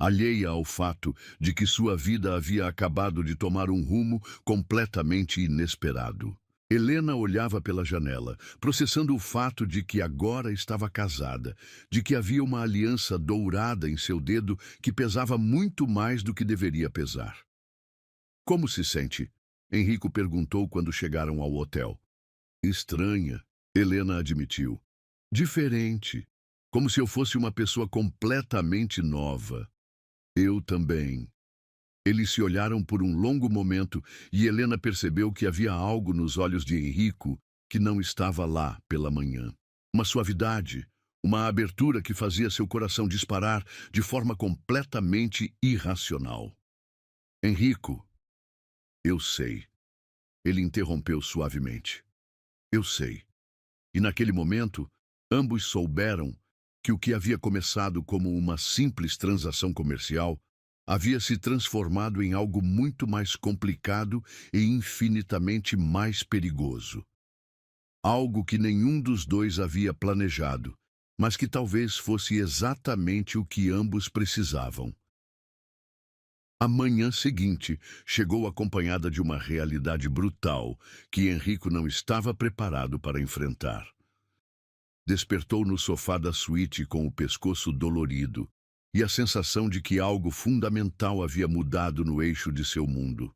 alheia ao fato de que sua vida havia acabado de tomar um rumo completamente inesperado. Helena olhava pela janela, processando o fato de que agora estava casada, de que havia uma aliança dourada em seu dedo que pesava muito mais do que deveria pesar. "Como se sente?" Henrico perguntou quando chegaram ao hotel. "Estranha", Helena admitiu. "Diferente, como se eu fosse uma pessoa completamente nova." "Eu também." Eles se olharam por um longo momento e Helena percebeu que havia algo nos olhos de Henrico que não estava lá pela manhã. Uma suavidade, uma abertura que fazia seu coração disparar de forma completamente irracional. "Henrico, eu sei." Ele interrompeu suavemente. "Eu sei." E naquele momento, ambos souberam que o que havia começado como uma simples transação comercial havia se transformado em algo muito mais complicado e infinitamente mais perigoso. Algo que nenhum dos dois havia planejado mas que talvez fosse exatamente o que ambos precisavam. A manhã seguinte chegou acompanhada de uma realidade brutal que Henrico não estava preparado para enfrentar. Despertou no sofá da suíte com o pescoço dolorido e a sensação de que algo fundamental havia mudado no eixo de seu mundo.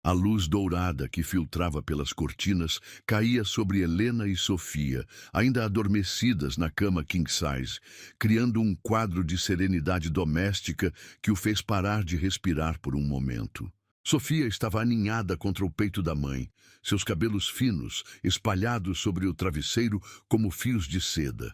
A luz dourada que filtrava pelas cortinas caía sobre Helena e Sofia, ainda adormecidas na cama king-size, criando um quadro de serenidade doméstica que o fez parar de respirar por um momento. Sofia estava aninhada contra o peito da mãe, seus cabelos finos, espalhados sobre o travesseiro como fios de seda.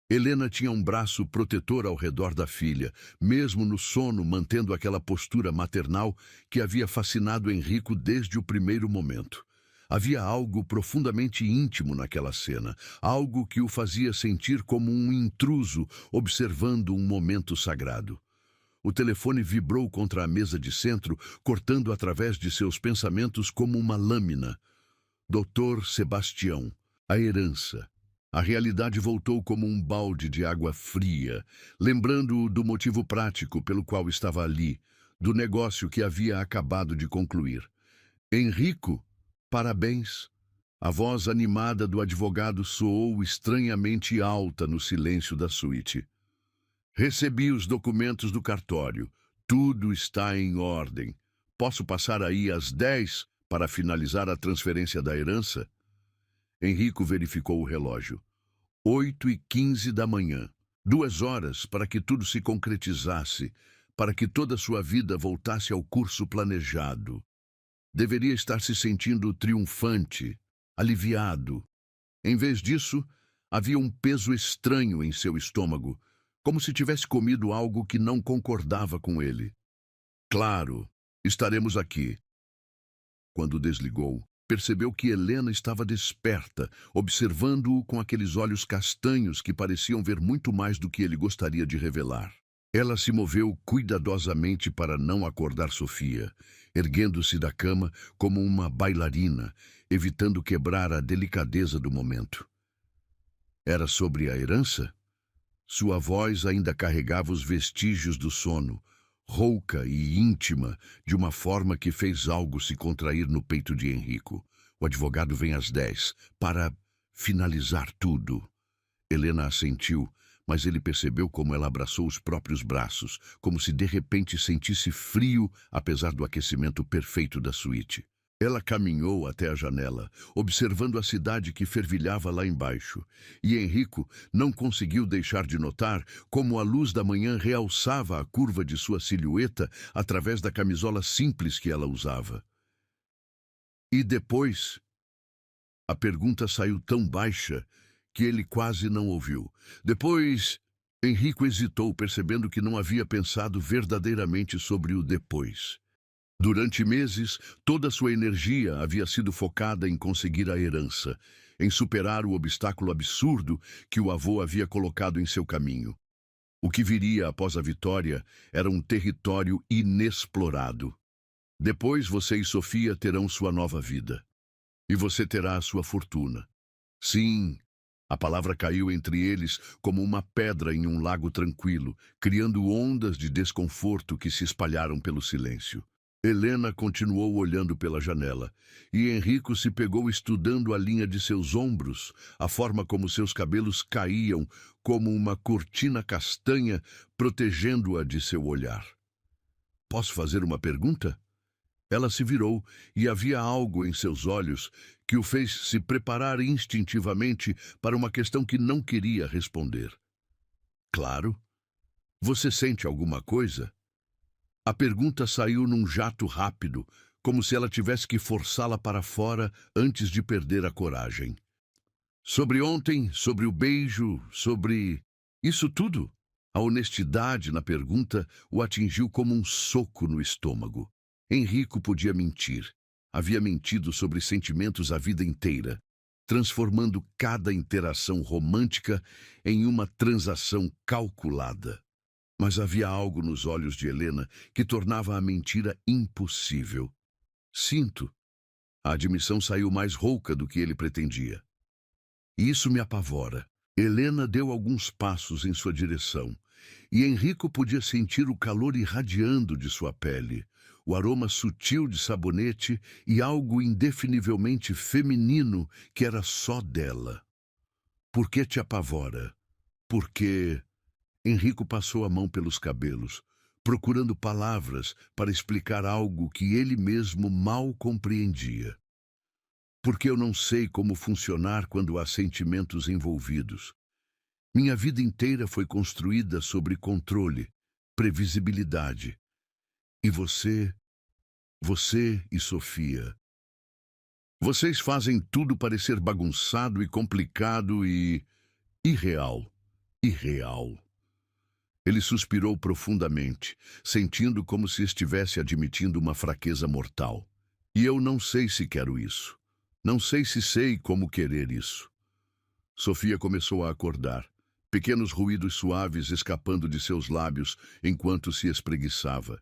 Helena tinha um braço protetor ao redor da filha, mesmo no sono mantendo aquela postura maternal que havia fascinado Henrico desde o primeiro momento. Havia algo profundamente íntimo naquela cena, algo que o fazia sentir como um intruso observando um momento sagrado. O telefone vibrou contra a mesa de centro, cortando através de seus pensamentos como uma lâmina. Dr. Sebastião, a herança. A realidade voltou como um balde de água fria, lembrando-o do motivo prático pelo qual estava ali, do negócio que havia acabado de concluir. Henrico, parabéns. A voz animada do advogado soou estranhamente alta no silêncio da suíte. Recebi os documentos do cartório. Tudo está em ordem. Posso passar aí às 10 para finalizar a transferência da herança? Henrico verificou o relógio. 8h15 da manhã. 2 horas para que tudo se concretizasse, para que toda sua vida voltasse ao curso planejado. Deveria estar se sentindo triunfante, aliviado. Em vez disso, havia um peso estranho em seu estômago, como se tivesse comido algo que não concordava com ele. Claro, estaremos aqui. Quando desligou, percebeu que Helena estava desperta, observando-o com aqueles olhos castanhos que pareciam ver muito mais do que ele gostaria de revelar. Ela se moveu cuidadosamente para não acordar Sofia, erguendo-se da cama como uma bailarina, evitando quebrar a delicadeza do momento. Era sobre a herança? Sua voz ainda carregava os vestígios do sono, rouca e íntima, de uma forma que fez algo se contrair no peito de Henrico. O advogado vem às 10, para finalizar tudo. Helena assentiu, mas ele percebeu como ela abraçou os próprios braços, como se de repente sentisse frio, apesar do aquecimento perfeito da suíte. Ela caminhou até a janela, observando a cidade que fervilhava lá embaixo, e Henrico não conseguiu deixar de notar como a luz da manhã realçava a curva de sua silhueta através da camisola simples que ela usava. E depois? A pergunta saiu tão baixa que ele quase não ouviu. Depois, Henrico hesitou, percebendo que não havia pensado verdadeiramente sobre o depois. Durante meses, toda sua energia havia sido focada em conseguir a herança, em superar o obstáculo absurdo que o avô havia colocado em seu caminho. O que viria após a vitória era um território inexplorado. Depois você e Sofia terão sua nova vida. E você terá a sua fortuna. Sim, a palavra caiu entre eles como uma pedra em um lago tranquilo, criando ondas de desconforto que se espalharam pelo silêncio. Helena continuou olhando pela janela, e Henrico se pegou estudando a linha de seus ombros, a forma como seus cabelos caíam como uma cortina castanha, protegendo-a de seu olhar. Posso fazer uma pergunta? Ela se virou, e havia algo em seus olhos que o fez se preparar instintivamente para uma questão que não queria responder. Claro. Você sente alguma coisa? A pergunta saiu num jato rápido, como se ela tivesse que forçá-la para fora antes de perder a coragem. Sobre ontem, sobre o beijo, sobre... isso tudo? A honestidade na pergunta o atingiu como um soco no estômago. Henrico podia mentir. Havia mentido sobre sentimentos a vida inteira, transformando cada interação romântica em uma transação calculada. Mas havia algo nos olhos de Helena que tornava a mentira impossível. Sinto. A admissão saiu mais rouca do que ele pretendia. E isso me apavora. Helena deu alguns passos em sua direção, e Enrico podia sentir o calor irradiando de sua pele, o aroma sutil de sabonete e algo indefinivelmente feminino que era só dela. Por que te apavora? Porque... Enrico passou a mão pelos cabelos, procurando palavras para explicar algo que ele mesmo mal compreendia. Porque eu não sei como funcionar quando há sentimentos envolvidos. Minha vida inteira foi construída sobre controle, previsibilidade. E você e Sofia, vocês fazem tudo parecer bagunçado e complicado e irreal. Irreal. Ele suspirou profundamente, sentindo como se estivesse admitindo uma fraqueza mortal. E eu não sei se quero isso. Não sei se sei como querer isso. Sofia começou a acordar, pequenos ruídos suaves escapando de seus lábios enquanto se espreguiçava.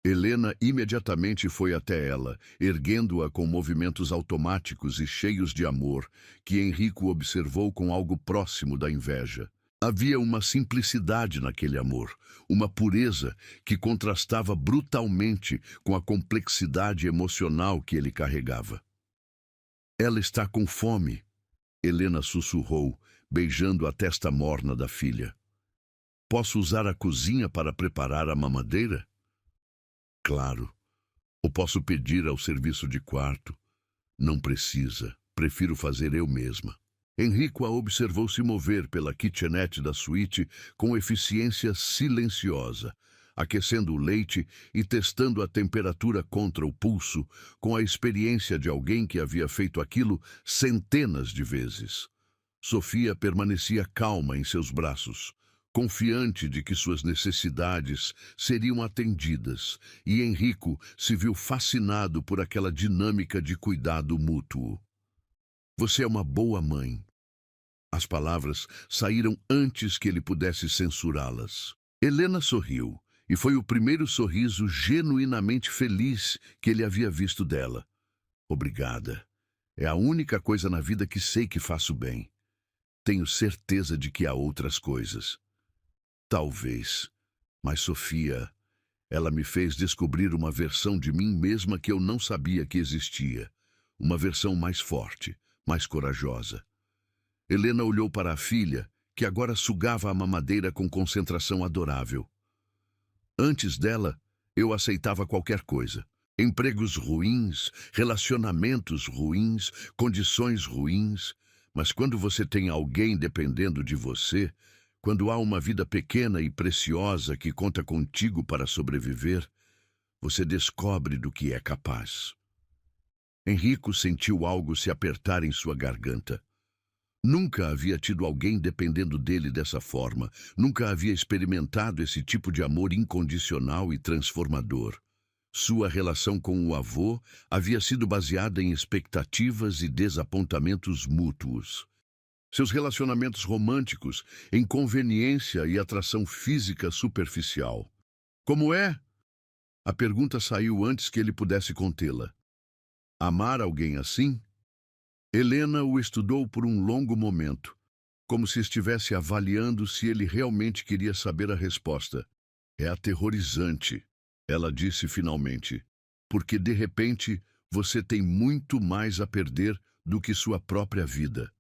Helena imediatamente foi até ela, erguendo-a com movimentos automáticos e cheios de amor, que Enrico observou com algo próximo da inveja. Havia uma simplicidade naquele amor, uma pureza que contrastava brutalmente com a complexidade emocional que ele carregava. Ela está com fome, Helena sussurrou, beijando a testa morna da filha. Posso usar a cozinha para preparar a mamadeira? Claro. Ou posso pedir ao serviço de quarto? Não precisa, prefiro fazer eu mesma. Enrico a observou se mover pela kitchenette da suíte com eficiência silenciosa, aquecendo o leite e testando a temperatura contra o pulso, com a experiência de alguém que havia feito aquilo centenas de vezes. Sofia permanecia calma em seus braços, confiante de que suas necessidades seriam atendidas, e Enrico se viu fascinado por aquela dinâmica de cuidado mútuo. Você é uma boa mãe. As palavras saíram antes que ele pudesse censurá-las. Helena sorriu, e foi o primeiro sorriso genuinamente feliz que ele havia visto dela. Obrigada. É a única coisa na vida que sei que faço bem. Tenho certeza de que há outras coisas. Talvez. Mas Sofia, ela me fez descobrir uma versão de mim mesma que eu não sabia que existia. Uma versão mais forte, mais corajosa. Helena olhou para a filha, que agora sugava a mamadeira com concentração adorável. Antes dela, eu aceitava qualquer coisa. Empregos ruins, relacionamentos ruins, condições ruins. Mas quando você tem alguém dependendo de você, quando há uma vida pequena e preciosa que conta contigo para sobreviver, você descobre do que é capaz. Enrico sentiu algo se apertar em sua garganta. Nunca havia tido alguém dependendo dele dessa forma, nunca havia experimentado esse tipo de amor incondicional e transformador. Sua relação com o avô havia sido baseada em expectativas e desapontamentos mútuos. Seus relacionamentos românticos em conveniência e atração física superficial. Como é? A pergunta saiu antes que ele pudesse contê-la. Amar alguém assim? Helena o estudou por um longo momento, como se estivesse avaliando se ele realmente queria saber a resposta. É aterrorizante, ela disse finalmente, porque de repente você tem muito mais a perder do que sua própria vida.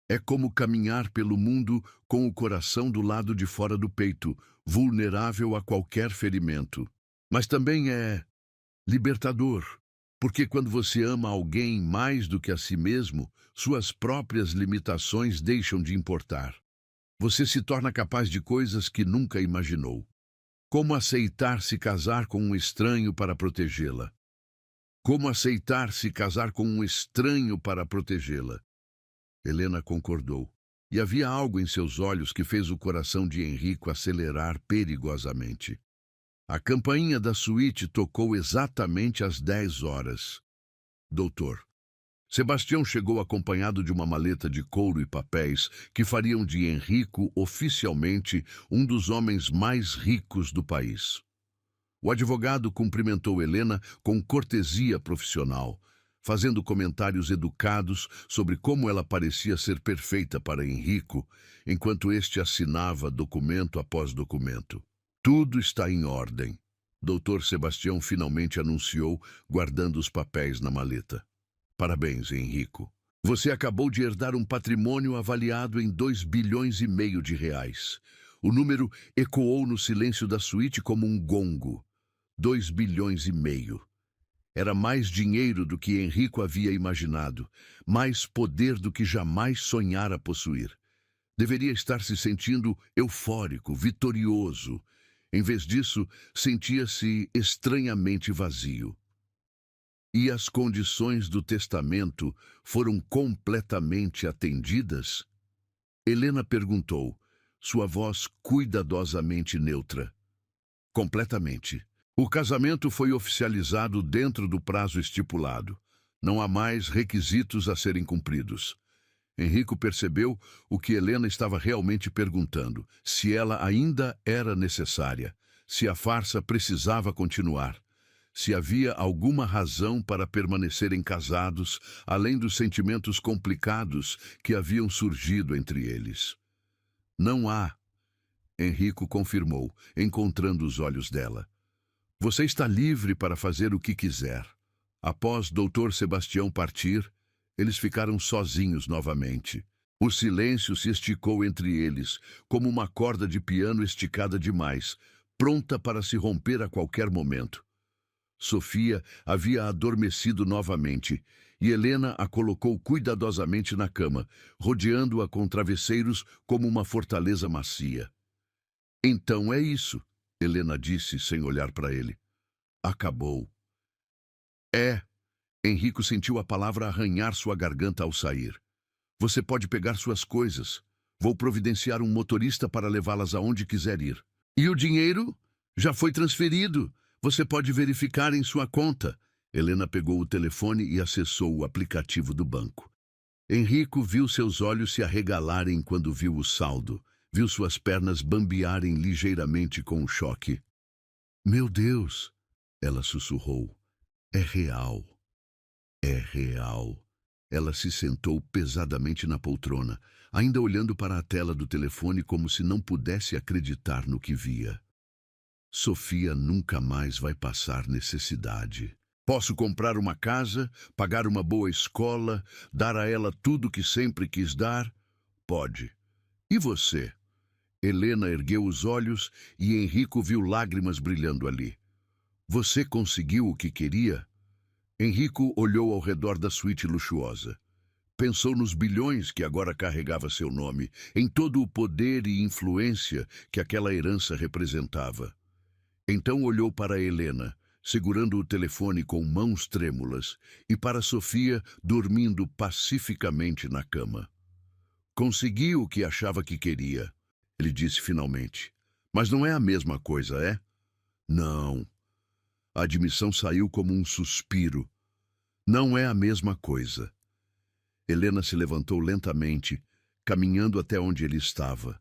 É como caminhar pelo mundo com o coração do lado de fora do peito, vulnerável a qualquer ferimento. Mas também é libertador. Porque quando você ama alguém mais do que a si mesmo, suas próprias limitações deixam de importar. Você se torna capaz de coisas que nunca imaginou. Como aceitar se casar com um estranho para protegê-la? Como aceitar se casar com um estranho para protegê-la? Helena concordou, e havia algo em seus olhos que fez o coração de Enrico acelerar perigosamente. A campainha da suíte tocou exatamente às 10 horas. Doutor. Sebastião chegou acompanhado de uma maleta de couro e papéis que fariam de Enrico oficialmente um dos homens mais ricos do país. O advogado cumprimentou Helena com cortesia profissional, fazendo comentários educados sobre como ela parecia ser perfeita para Henrico, enquanto este assinava documento após documento. Tudo está em ordem, Dr. Sebastião finalmente anunciou, guardando os papéis na maleta. Parabéns, Henrico. Você acabou de herdar um patrimônio avaliado em 2,5 bilhões de reais. O número ecoou no silêncio da suíte como um gongo. 2,5 bilhões. Era mais dinheiro do que Henrico havia imaginado, mais poder do que jamais sonhara possuir. Deveria estar se sentindo eufórico, vitorioso. Em vez disso, sentia-se estranhamente vazio. E as condições do testamento foram completamente atendidas? Helena perguntou, sua voz cuidadosamente neutra. Completamente. O casamento foi oficializado dentro do prazo estipulado. Não há mais requisitos a serem cumpridos. Henrico percebeu o que Helena estava realmente perguntando, se ela ainda era necessária, se a farsa precisava continuar, se havia alguma razão para permanecerem casados, além dos sentimentos complicados que haviam surgido entre eles. Não há, Henrico confirmou, encontrando os olhos dela. Você está livre para fazer o que quiser. Após Dr. Sebastião partir, eles ficaram sozinhos novamente. O silêncio se esticou entre eles, como uma corda de piano esticada demais, pronta para se romper a qualquer momento. Sofia havia adormecido novamente, e Helena a colocou cuidadosamente na cama, rodeando-a com travesseiros como uma fortaleza macia. Então é isso, Helena disse sem olhar para ele. Acabou. É. Henrico sentiu a palavra arranhar sua garganta ao sair. Você pode pegar suas coisas. Vou providenciar um motorista para levá-las aonde quiser ir. E o dinheiro? Já foi transferido. Você pode verificar em sua conta. Helena pegou o telefone e acessou o aplicativo do banco. Henrico viu seus olhos se arregalarem quando viu o saldo. Viu suas pernas bambearem ligeiramente com o choque. Meu Deus! Ela sussurrou. É real. É real. Ela se sentou pesadamente na poltrona, ainda olhando para a tela do telefone como se não pudesse acreditar no que via. Sofia nunca mais vai passar necessidade. Posso comprar uma casa, pagar uma boa escola, dar a ela tudo que sempre quis dar? Pode. E você? Helena ergueu os olhos e Henrico viu lágrimas brilhando ali. Você conseguiu o que queria? Henrico olhou ao redor da suíte luxuosa. Pensou nos bilhões que agora carregava seu nome, em todo o poder e influência que aquela herança representava. Então olhou para Helena, segurando o telefone com mãos trêmulas, e para Sofia, dormindo pacificamente na cama. Conseguiu o que achava que queria, ele disse finalmente. Mas não é a mesma coisa, é? Não. A admissão saiu como um suspiro. Não é a mesma coisa. Helena se levantou lentamente, caminhando até onde ele estava.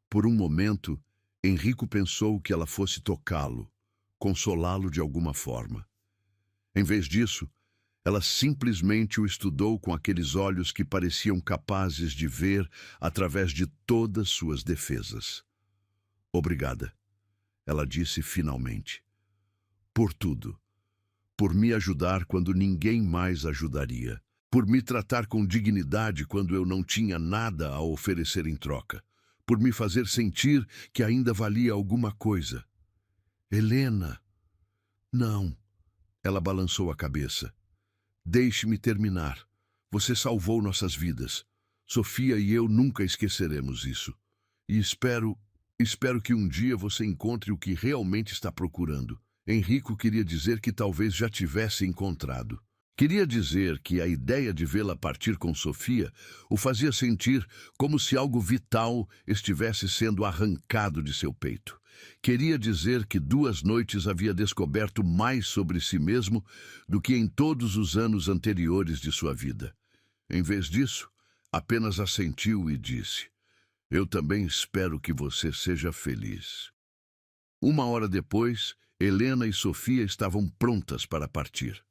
Por um momento, Henrico pensou que ela fosse tocá-lo, consolá-lo de alguma forma. Em vez disso, ela simplesmente o estudou com aqueles olhos que pareciam capazes de ver através de todas suas defesas. Obrigada, ela disse finalmente. Por tudo. Por me ajudar quando ninguém mais ajudaria. Por me tratar com dignidade quando eu não tinha nada a oferecer em troca. Por me fazer sentir que ainda valia alguma coisa. Helena! Não. Ela balançou a cabeça. Deixe-me terminar. Você salvou nossas vidas. Sofia e eu nunca esqueceremos isso. E espero que um dia você encontre o que realmente está procurando. Henrico queria dizer que talvez já tivesse encontrado. Queria dizer que a ideia de vê-la partir com Sofia o fazia sentir como se algo vital estivesse sendo arrancado de seu peito. Queria dizer que 2 noites havia descoberto mais sobre si mesmo do que em todos os anos anteriores de sua vida. Em vez disso, apenas assentiu e disse: Eu também espero que você seja feliz. 1 hora depois, Helena e Sofia estavam prontas para partir.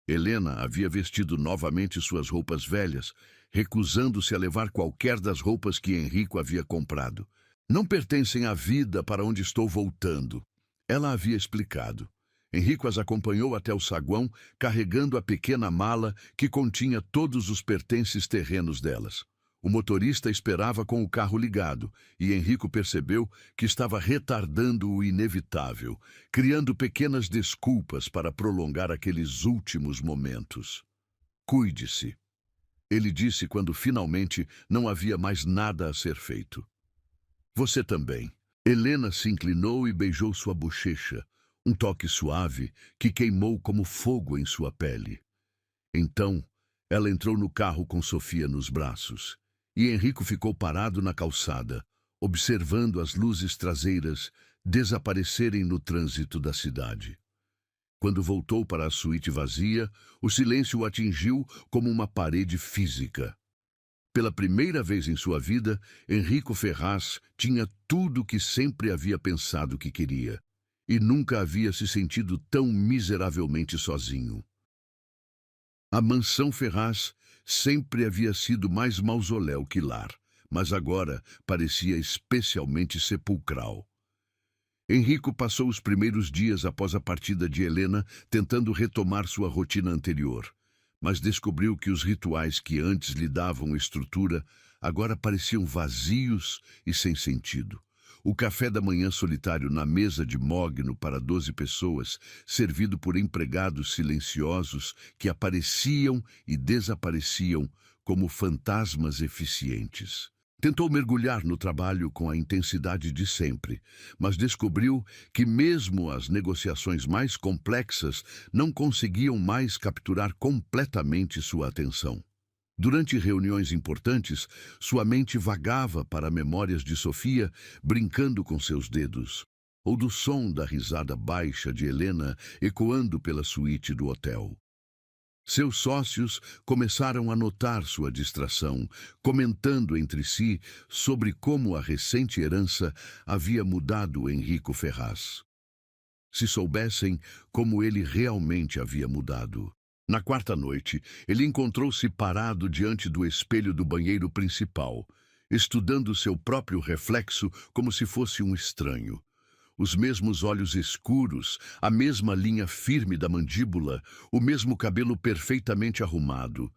Helena havia vestido novamente suas roupas velhas, recusando-se a levar qualquer das roupas que Henrico havia comprado. Não pertencem à vida para onde estou voltando, ela havia explicado. Henrico as acompanhou até o saguão, carregando a pequena mala que continha todos os pertences terrenos delas. O motorista esperava com o carro ligado, e Henrico percebeu que estava retardando o inevitável, criando pequenas desculpas para prolongar aqueles últimos momentos. Cuide-se, ele disse quando finalmente não havia mais nada a ser feito. Você também. Helena se inclinou e beijou sua bochecha, um toque suave que queimou como fogo em sua pele. Então, ela entrou no carro com Sofia nos braços, e Henrico ficou parado na calçada, observando as luzes traseiras desaparecerem no trânsito da cidade. Quando voltou para a suíte vazia, o silêncio o atingiu como uma parede física. Pela primeira vez em sua vida, Henrico Ferraz tinha tudo o que sempre havia pensado que queria, e nunca havia se sentido tão miseravelmente sozinho. A mansão Ferraz sempre havia sido mais mausoléu que lar, mas agora parecia especialmente sepulcral. Henrico passou os primeiros dias após a partida de Helena tentando retomar sua rotina anterior, mas descobriu que os rituais que antes lhe davam estrutura agora pareciam vazios e sem sentido. O café da manhã solitário na mesa de mogno para 12 pessoas, servido por empregados silenciosos que apareciam e desapareciam como fantasmas eficientes. Tentou mergulhar no trabalho com a intensidade de sempre, mas descobriu que mesmo as negociações mais complexas não conseguiam mais capturar completamente sua atenção. Durante reuniões importantes, sua mente vagava para memórias de Sofia brincando com seus dedos, ou do som da risada baixa de Helena ecoando pela suíte do hotel. Seus sócios começaram a notar sua distração, comentando entre si sobre como a recente herança havia mudado Henrico Ferraz. Se soubessem como ele realmente havia mudado. Na quarta noite, ele encontrou-se parado diante do espelho do banheiro principal, estudando seu próprio reflexo como se fosse um estranho. Os mesmos olhos escuros, a mesma linha firme da mandíbula, o mesmo cabelo perfeitamente arrumado.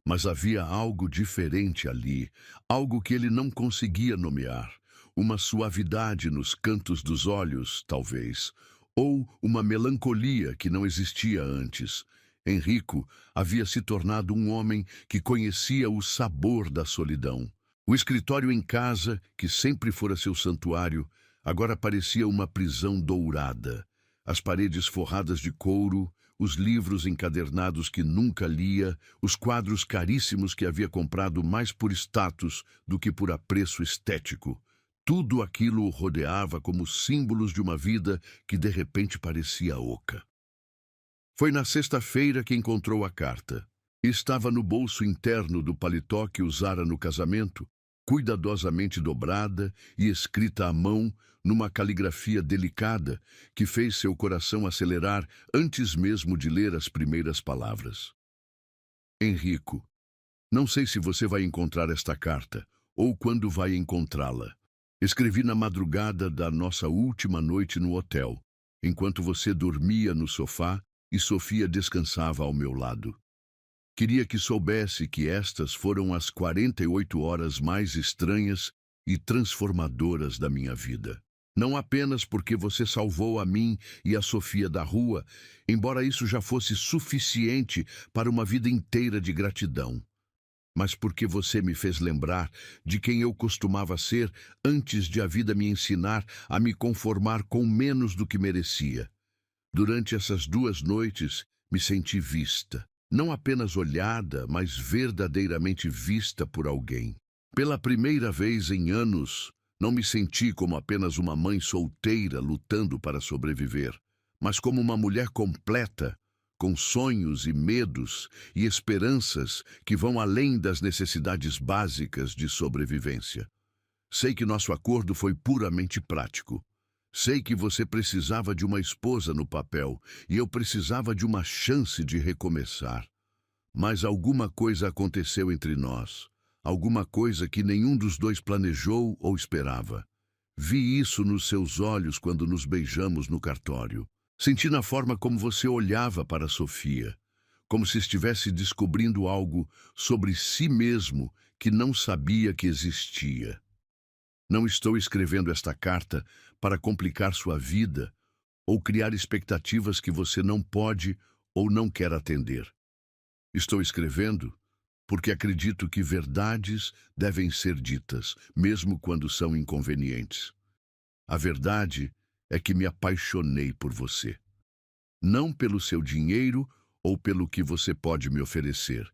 Mas havia algo diferente ali, algo que ele não conseguia nomear. Uma suavidade nos cantos dos olhos, talvez, ou uma melancolia que não existia antes. Henrico havia se tornado um homem que conhecia o sabor da solidão. O escritório em casa, que sempre fora seu santuário, agora parecia uma prisão dourada. As paredes forradas de couro, os livros encadernados que nunca lia, os quadros caríssimos que havia comprado mais por status do que por apreço estético. Tudo aquilo o rodeava como símbolos de uma vida que de repente parecia oca. Foi na sexta-feira que encontrou a carta. Estava no bolso interno do paletó que usara no casamento, cuidadosamente dobrada e escrita à mão numa caligrafia delicada que fez seu coração acelerar antes mesmo de ler as primeiras palavras. Henrico, não sei se você vai encontrar esta carta ou quando vai encontrá-la. Escrevi na madrugada da nossa última noite no hotel, enquanto você dormia no sofá e Sofia descansava ao meu lado. Queria que soubesse que estas foram as 48 horas mais estranhas e transformadoras da minha vida. Não apenas porque você salvou a mim e a Sofia da rua, embora isso já fosse suficiente para uma vida inteira de gratidão, mas porque você me fez lembrar de quem eu costumava ser antes de a vida me ensinar a me conformar com menos do que merecia. Durante essas 2 noites, me senti vista. Não apenas olhada, mas verdadeiramente vista por alguém. Pela primeira vez em anos, não me senti como apenas uma mãe solteira lutando para sobreviver, mas como uma mulher completa, com sonhos e medos e esperanças que vão além das necessidades básicas de sobrevivência. Sei que nosso acordo foi puramente prático. Sei que você precisava de uma esposa no papel e eu precisava de uma chance de recomeçar. Mas alguma coisa aconteceu entre nós. Alguma coisa que nenhum dos dois planejou ou esperava. Vi isso nos seus olhos quando nos beijamos no cartório. Senti na forma como você olhava para Sofia, como se estivesse descobrindo algo sobre si mesmo que não sabia que existia. Não estou escrevendo esta carta para complicar sua vida ou criar expectativas que você não pode ou não quer atender. Estou escrevendo porque acredito que verdades devem ser ditas, mesmo quando são inconvenientes. A verdade é que me apaixonei por você. Não pelo seu dinheiro ou pelo que você pode me oferecer.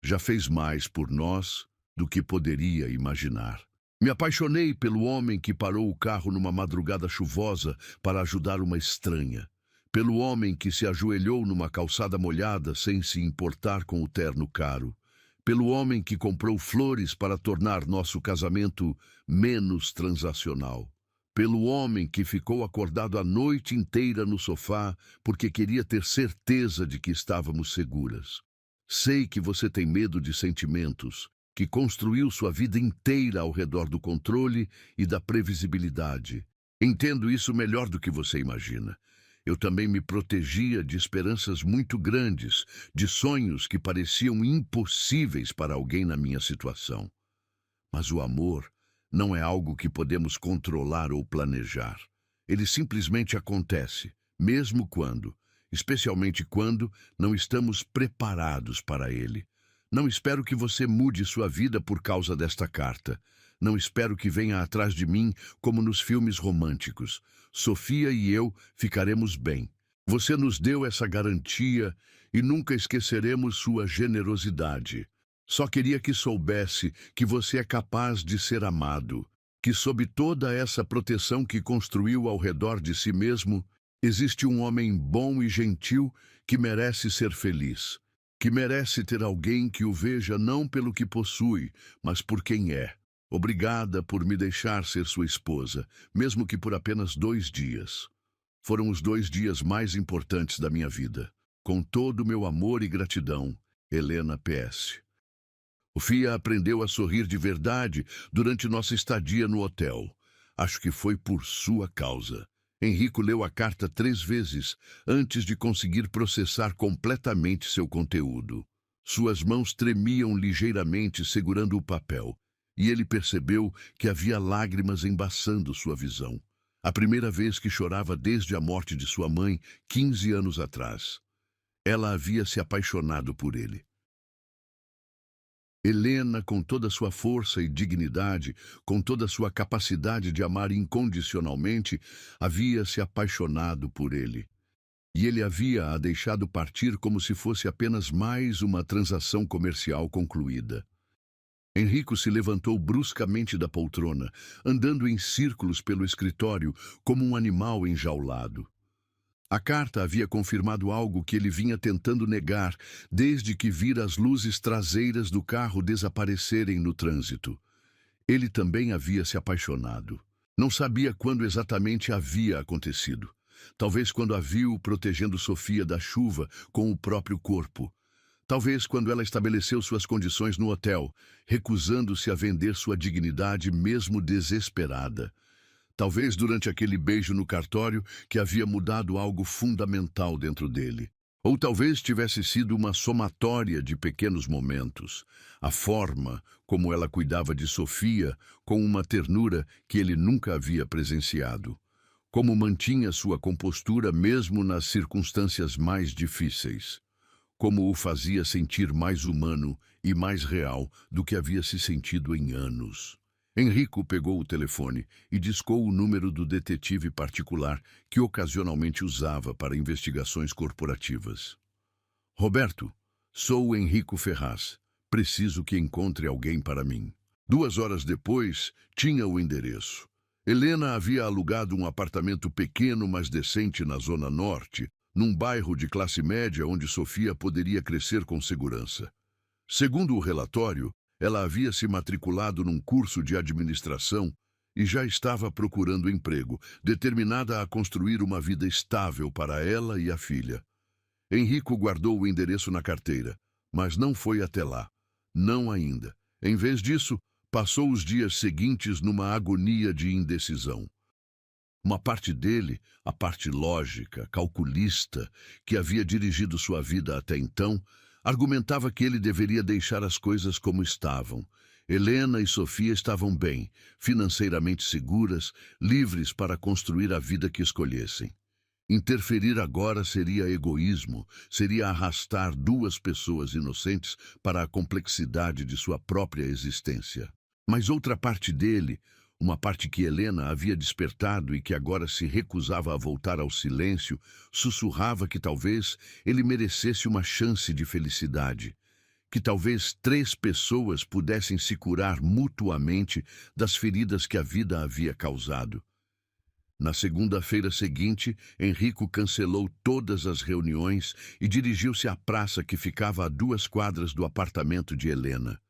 Já fez mais por nós do que poderia imaginar. Me apaixonei pelo homem que parou o carro numa madrugada chuvosa para ajudar uma estranha. Pelo homem que se ajoelhou numa calçada molhada sem se importar com o terno caro. Pelo homem que comprou flores para tornar nosso casamento menos transacional. Pelo homem que ficou acordado a noite inteira no sofá porque queria ter certeza de que estávamos seguras. Sei que você tem medo de sentimentos, que construiu sua vida inteira ao redor do controle e da previsibilidade. Entendo isso melhor do que você imagina. Eu também me protegia de esperanças muito grandes, de sonhos que pareciam impossíveis para alguém na minha situação. Mas o amor não é algo que podemos controlar ou planejar. Ele simplesmente acontece, mesmo quando, especialmente quando, não estamos preparados para ele. Não espero que você mude sua vida por causa desta carta. Não espero que venha atrás de mim como nos filmes românticos. Sofia e eu ficaremos bem. Você nos deu essa garantia e nunca esqueceremos sua generosidade. Só queria que soubesse que você é capaz de ser amado, que sob toda essa proteção que construiu ao redor de si mesmo, existe um homem bom e gentil que merece ser feliz, que merece ter alguém que o veja não pelo que possui, mas por quem é. Obrigada por me deixar ser sua esposa, mesmo que por apenas 2 dias. Foram os 2 dias mais importantes da minha vida. Com todo o meu amor e gratidão, Helena PS. O Fia aprendeu a sorrir de verdade durante nossa estadia no hotel. Acho que foi por sua causa. Henrico leu a carta 3 vezes antes de conseguir processar completamente seu conteúdo. Suas mãos tremiam ligeiramente segurando o papel, e ele percebeu que havia lágrimas embaçando sua visão. A primeira vez que chorava desde a morte de sua mãe, 15 anos atrás. Ela havia se apaixonado por ele. Helena, com toda sua força e dignidade, com toda sua capacidade de amar incondicionalmente, havia se apaixonado por ele. E ele havia a deixado partir como se fosse apenas mais uma transação comercial concluída. Henrico se levantou bruscamente da poltrona, andando em círculos pelo escritório como um animal enjaulado. A carta havia confirmado algo que ele vinha tentando negar desde que vira as luzes traseiras do carro desaparecerem no trânsito. Ele também havia se apaixonado. Não sabia quando exatamente havia acontecido. Talvez quando a viu protegendo Sofia da chuva com o próprio corpo. Talvez quando ela estabeleceu suas condições no hotel, recusando-se a vender sua dignidade mesmo desesperada. Talvez durante aquele beijo no cartório que havia mudado algo fundamental dentro dele. Ou talvez tivesse sido uma somatória de pequenos momentos. A forma como ela cuidava de Sofia com uma ternura que ele nunca havia presenciado. Como mantinha sua compostura mesmo nas circunstâncias mais difíceis. Como o fazia sentir mais humano e mais real do que havia se sentido em anos. Henrico pegou o telefone e discou o número do detetive particular que ocasionalmente usava para investigações corporativas. Roberto, sou o Henrico Ferraz. Preciso que encontre alguém para mim. 2 horas depois, tinha o endereço. Helena havia alugado um apartamento pequeno, mas decente na Zona Norte, num bairro de classe média onde Sofia poderia crescer com segurança. Segundo o relatório, ela havia se matriculado num curso de administração e já estava procurando emprego, determinada a construir uma vida estável para ela e a filha. Enrico guardou o endereço na carteira, mas não foi até lá. Não ainda. Em vez disso, passou os dias seguintes numa agonia de indecisão. Uma parte dele, a parte lógica, calculista, que havia dirigido sua vida até então, argumentava que ele deveria deixar as coisas como estavam. Helena e Sofia estavam bem, financeiramente seguras, livres para construir a vida que escolhessem. Interferir agora seria egoísmo, seria arrastar duas pessoas inocentes para a complexidade de sua própria existência. Mas outra parte dele, uma parte que Helena havia despertado e que agora se recusava a voltar ao silêncio, sussurrava que talvez ele merecesse uma chance de felicidade, que talvez 3 pessoas pudessem se curar mutuamente das feridas que a vida havia causado. Na segunda-feira seguinte, Enrico cancelou todas as reuniões e dirigiu-se à praça que ficava a 2 quadras do apartamento de Helena.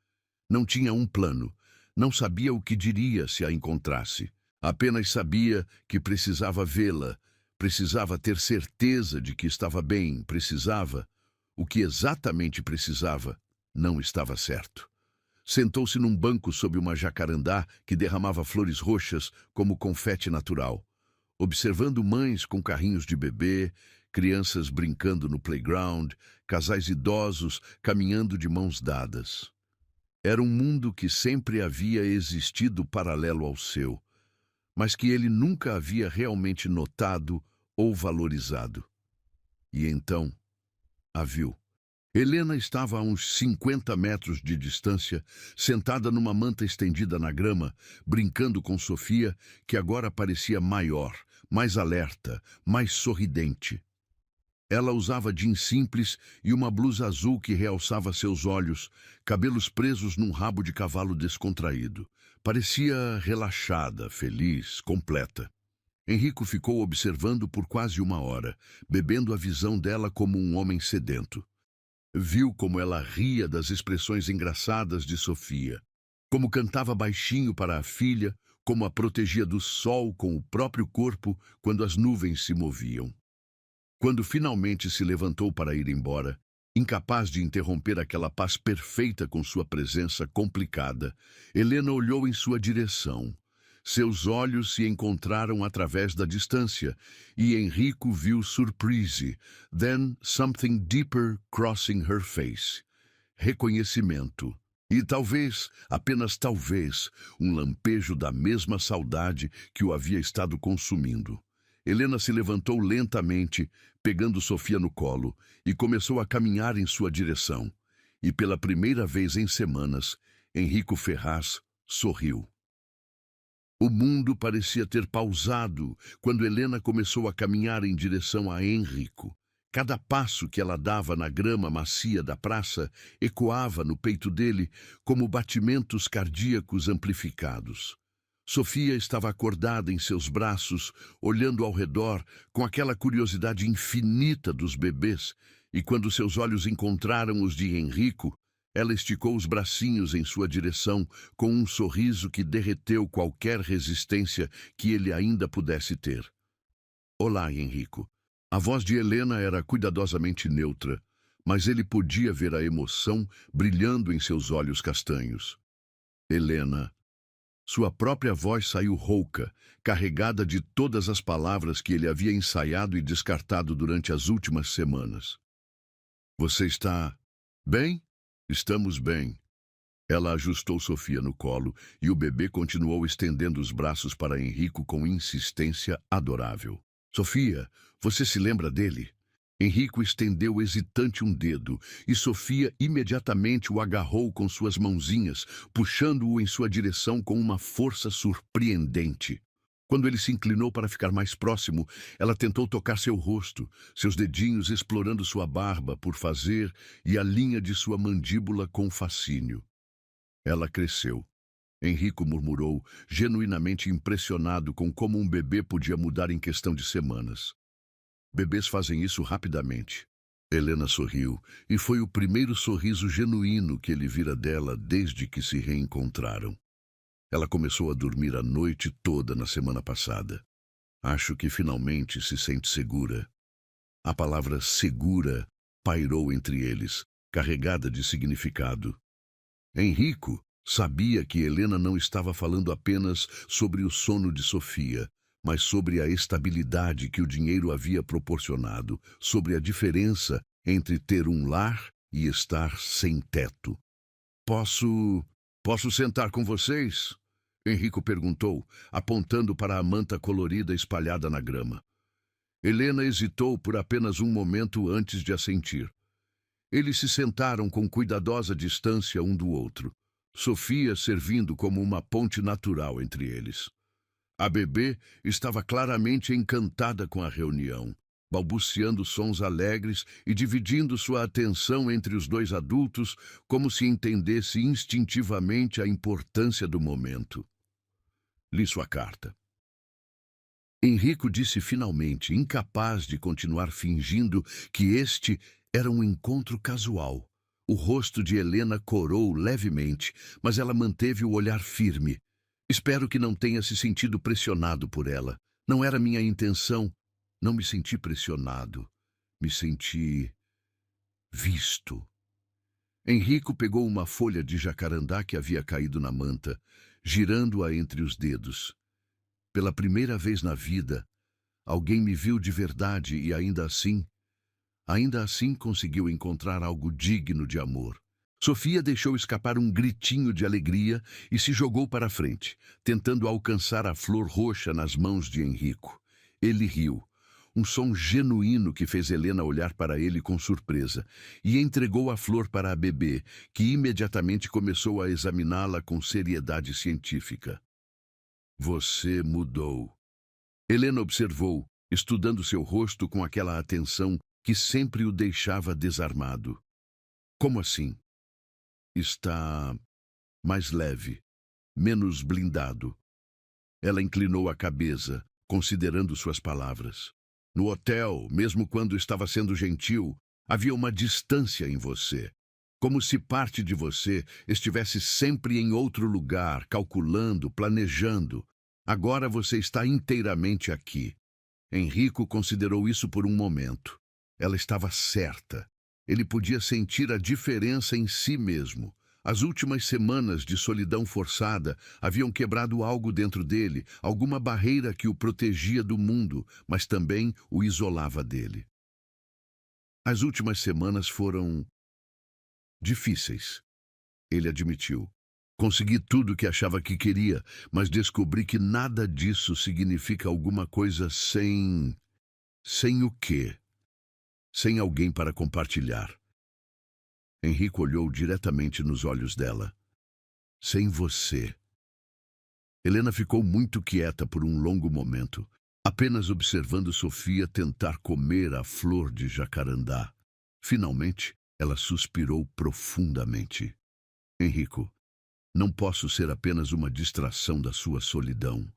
Não tinha um plano, não sabia o que diria se a encontrasse. Apenas sabia que precisava vê-la, precisava ter certeza de que estava bem, precisava. O que exatamente precisava não estava certo. Sentou-se num banco sob uma jacarandá que derramava flores roxas como confete natural, observando mães com carrinhos de bebê, crianças brincando no playground, casais idosos caminhando de mãos dadas. Era um mundo que sempre havia existido paralelo ao seu, mas que ele nunca havia realmente notado ou valorizado. E então, a viu. Helena estava a uns 50 metros de distância, sentada numa manta estendida na grama, brincando com Sofia, que agora parecia maior, mais alerta, mais sorridente. Ela usava jeans simples e uma blusa azul que realçava seus olhos, cabelos presos num rabo de cavalo descontraído. Parecia relaxada, feliz, completa. Enrico ficou observando por quase 1 hora, bebendo a visão dela como um homem sedento. Viu como ela ria das expressões engraçadas de Sofia, como cantava baixinho para a filha, como a protegia do sol com o próprio corpo quando as nuvens se moviam. Quando finalmente se levantou para ir embora, incapaz de interromper aquela paz perfeita com sua presença complicada, Helena olhou em sua direção. Seus olhos se encontraram através da distância, e Enrico viu surprise, then something deeper crossing her face. Reconhecimento. E talvez, apenas talvez, um lampejo da mesma saudade que o havia estado consumindo. Helena se levantou lentamente, pegando Sofia no colo, e começou a caminhar em sua direção. E pela primeira vez em semanas, Enrico Ferraz sorriu. O mundo parecia ter pausado quando Helena começou a caminhar em direção a Enrico. Cada passo que ela dava na grama macia da praça ecoava no peito dele como batimentos cardíacos amplificados. Sofia estava acordada em seus braços, olhando ao redor com aquela curiosidade infinita dos bebês, e quando seus olhos encontraram os de Enrico, ela esticou os bracinhos em sua direção com um sorriso que derreteu qualquer resistência que ele ainda pudesse ter. Olá, Enrico. A voz de Helena era cuidadosamente neutra, mas ele podia ver a emoção brilhando em seus olhos castanhos. Helena. Sua própria voz saiu rouca, carregada de todas as palavras que ele havia ensaiado e descartado durante as últimas semanas. Você está bem? Estamos bem. Ela ajustou Sofia no colo e o bebê continuou estendendo os braços para Enrico com insistência adorável. Sofia, você se lembra dele? Enrico estendeu hesitante um dedo e Sofia imediatamente o agarrou com suas mãozinhas, puxando-o em sua direção com uma força surpreendente. Quando ele se inclinou para ficar mais próximo, ela tentou tocar seu rosto, seus dedinhos explorando sua barba por fazer e a linha de sua mandíbula com fascínio. Ela cresceu. Enrico murmurou, genuinamente impressionado com como um bebê podia mudar em questão de semanas. Bebês fazem isso rapidamente. Helena sorriu, e foi o primeiro sorriso genuíno que ele vira dela desde que se reencontraram. Ela começou a dormir a noite toda na semana passada. Acho que finalmente se sente segura. A palavra segura pairou entre eles, carregada de significado. Enrico sabia que Helena não estava falando apenas sobre o sono de Sofia, mas sobre a estabilidade que o dinheiro havia proporcionado, sobre a diferença entre ter um lar e estar sem teto. Posso sentar com vocês? Enrico perguntou, apontando para a manta colorida espalhada na grama. Helena hesitou por apenas um momento antes de assentir. Eles se sentaram com cuidadosa distância um do outro, Sofia servindo como uma ponte natural entre eles. A bebê estava claramente encantada com a reunião, balbuciando sons alegres e dividindo sua atenção entre os dois adultos como se entendesse instintivamente a importância do momento. Li sua carta. Enrico disse finalmente, incapaz de continuar fingindo que este era um encontro casual. O rosto de Helena corou levemente, mas ela manteve o olhar firme. Espero que não tenha se sentido pressionado por ela. Não era minha intenção. Não me senti pressionado. Me senti visto. Enrico pegou uma folha de jacarandá que havia caído na manta, girando-a entre os dedos. Pela primeira vez na vida, alguém me viu de verdade e ainda assim conseguiu encontrar algo digno de amor. Sofia deixou escapar um gritinho de alegria e se jogou para a frente, tentando alcançar a flor roxa nas mãos de Enrico. Ele riu, um som genuíno que fez Helena olhar para ele com surpresa, e entregou a flor para a bebê, que imediatamente começou a examiná-la com seriedade científica. Você mudou. Helena observou, estudando seu rosto com aquela atenção que sempre o deixava desarmado. Como assim? Está mais leve, menos blindado. Ela inclinou a cabeça, considerando suas palavras. No hotel, mesmo quando estava sendo gentil, havia uma distância em você. Como se parte de você estivesse sempre em outro lugar, calculando, planejando. Agora você está inteiramente aqui. Enrico considerou isso por um momento. Ela estava certa. Ele podia sentir a diferença em si mesmo. As últimas semanas de solidão forçada haviam quebrado algo dentro dele, alguma barreira que o protegia do mundo, mas também o isolava dele. As últimas semanas foram difíceis, ele admitiu. Consegui tudo o que achava que queria, mas descobri que nada disso significa alguma coisa sem o quê? Sem alguém para compartilhar. Enrico olhou diretamente nos olhos dela. Sem você. Helena ficou muito quieta por um longo momento, apenas observando Sofia tentar comer a flor de jacarandá. Finalmente, ela suspirou profundamente. Enrico, não posso ser apenas uma distração da sua solidão.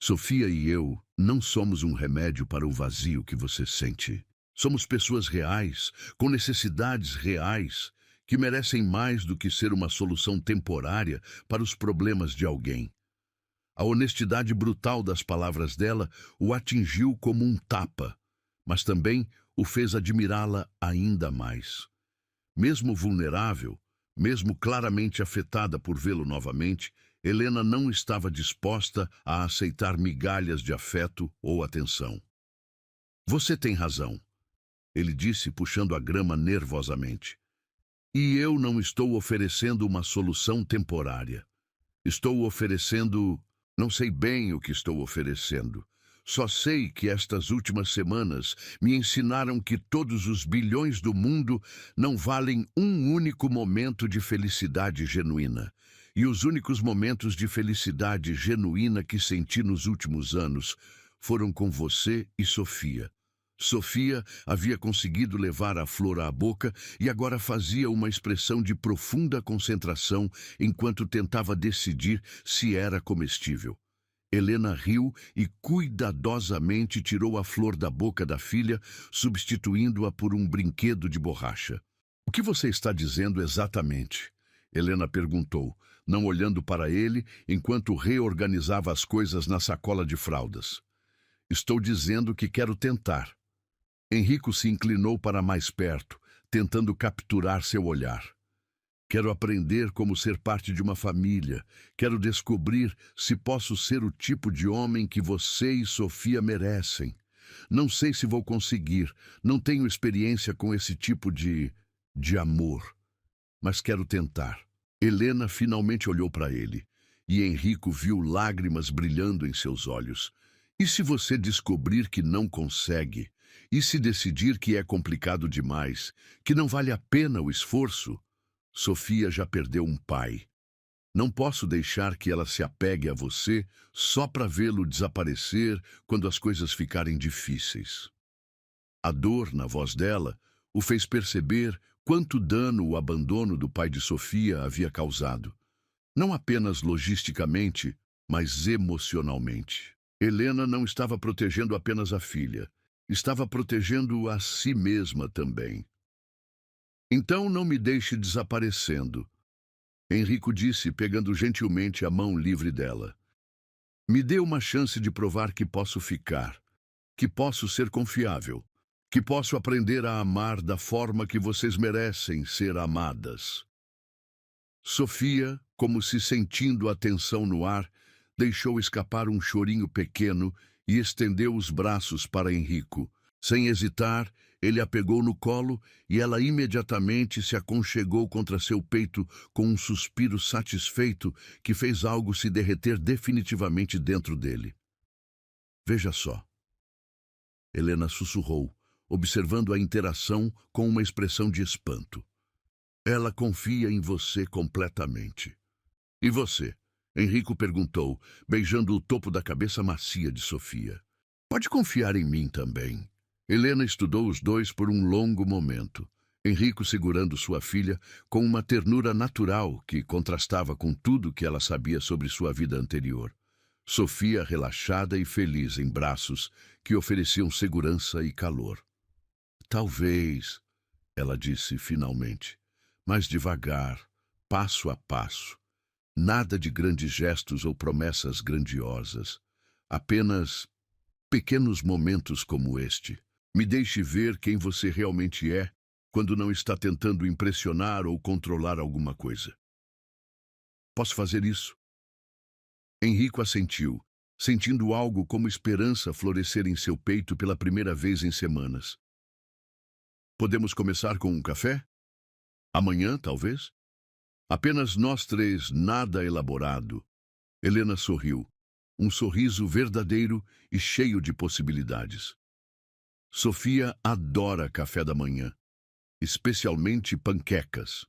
Sofia e eu não somos um remédio para o vazio que você sente. Somos pessoas reais, com necessidades reais, que merecem mais do que ser uma solução temporária para os problemas de alguém. A honestidade brutal das palavras dela o atingiu como um tapa, mas também o fez admirá-la ainda mais. Mesmo vulnerável, mesmo claramente afetada por vê-lo novamente, Helena não estava disposta a aceitar migalhas de afeto ou atenção. Você tem razão, ele disse, puxando a grama nervosamente. E eu não estou oferecendo uma solução temporária. Estou oferecendo... Não sei bem o que estou oferecendo. Só sei que estas últimas semanas me ensinaram que todos os bilhões do mundo não valem um único momento de felicidade genuína. E os únicos momentos de felicidade genuína que senti nos últimos anos foram com você e Sofia. Sofia havia conseguido levar a flor à boca e agora fazia uma expressão de profunda concentração enquanto tentava decidir se era comestível. Helena riu e cuidadosamente tirou a flor da boca da filha, substituindo-a por um brinquedo de borracha. O que você está dizendo exatamente? Helena perguntou, não olhando para ele enquanto reorganizava as coisas na sacola de fraldas. Estou dizendo que quero tentar. Henrico se inclinou para mais perto, tentando capturar seu olhar. Quero aprender como ser parte de uma família. Quero descobrir se posso ser o tipo de homem que você e Sofia merecem. Não sei se vou conseguir. Não tenho experiência com esse tipo de amor. Mas quero tentar. Helena finalmente olhou para ele. E Henrico viu lágrimas brilhando em seus olhos. E se você descobrir que não consegue? E se decidir que é complicado demais? Que não vale a pena o esforço? Sofia já perdeu um pai. Não posso deixar que ela se apegue a você só para vê-lo desaparecer quando as coisas ficarem difíceis. A dor na voz dela o fez perceber quanto dano o abandono do pai de Sofia havia causado. Não apenas logisticamente, mas emocionalmente. Helena não estava protegendo apenas a filha. Estava protegendo a si mesma também. Então não me deixe desaparecendo, Henrico disse, pegando gentilmente a mão livre dela. Me dê uma chance de provar que posso ficar, que posso ser confiável, que posso aprender a amar da forma que vocês merecem ser amadas. Sofia, como se sentindo a tensão no ar, deixou escapar um chorinho pequeno e estendeu os braços para Henrico. Sem hesitar, ele a pegou no colo e ela imediatamente se aconchegou contra seu peito com um suspiro satisfeito que fez algo se derreter definitivamente dentro dele. Veja só. Helena sussurrou, observando a interação com uma expressão de espanto. Ela confia em você completamente. E você? Henrico perguntou, beijando o topo da cabeça macia de Sofia. Pode confiar em mim também. Helena estudou os dois por um longo momento, Henrico segurando sua filha com uma ternura natural que contrastava com tudo que ela sabia sobre sua vida anterior. Sofia relaxada e feliz em braços que ofereciam segurança e calor. Talvez, ela disse finalmente, mas devagar, passo a passo. Nada de grandes gestos ou promessas grandiosas, apenas pequenos momentos como este. Me deixe ver quem você realmente é quando não está tentando impressionar ou controlar alguma coisa. Posso fazer isso? Henrico assentiu, sentindo algo como esperança florescer em seu peito pela primeira vez em semanas. Podemos começar com um café? Amanhã, talvez? Apenas nós três, nada elaborado. Helena sorriu, um sorriso verdadeiro e cheio de possibilidades. Sofia adora café da manhã, especialmente panquecas.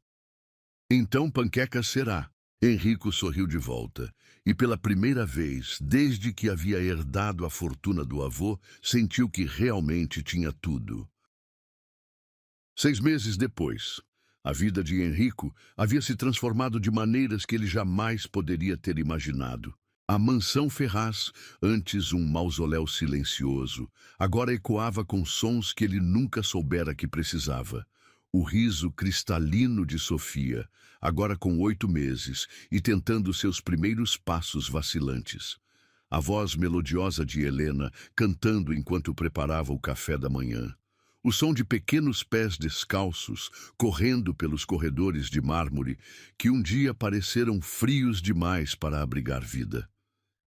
Então panquecas será. Henrico sorriu de volta, e pela primeira vez, desde que havia herdado a fortuna do avô, sentiu que realmente tinha tudo. 6 meses depois, a vida de Henrico havia se transformado de maneiras que ele jamais poderia ter imaginado. A mansão Ferraz, antes um mausoléu silencioso, agora ecoava com sons que ele nunca soubera que precisava. O riso cristalino de Sofia, agora com 8 meses e tentando seus primeiros passos vacilantes. A voz melodiosa de Helena, cantando enquanto preparava o café da manhã. O som de pequenos pés descalços, correndo pelos corredores de mármore, que um dia pareceram frios demais para abrigar vida.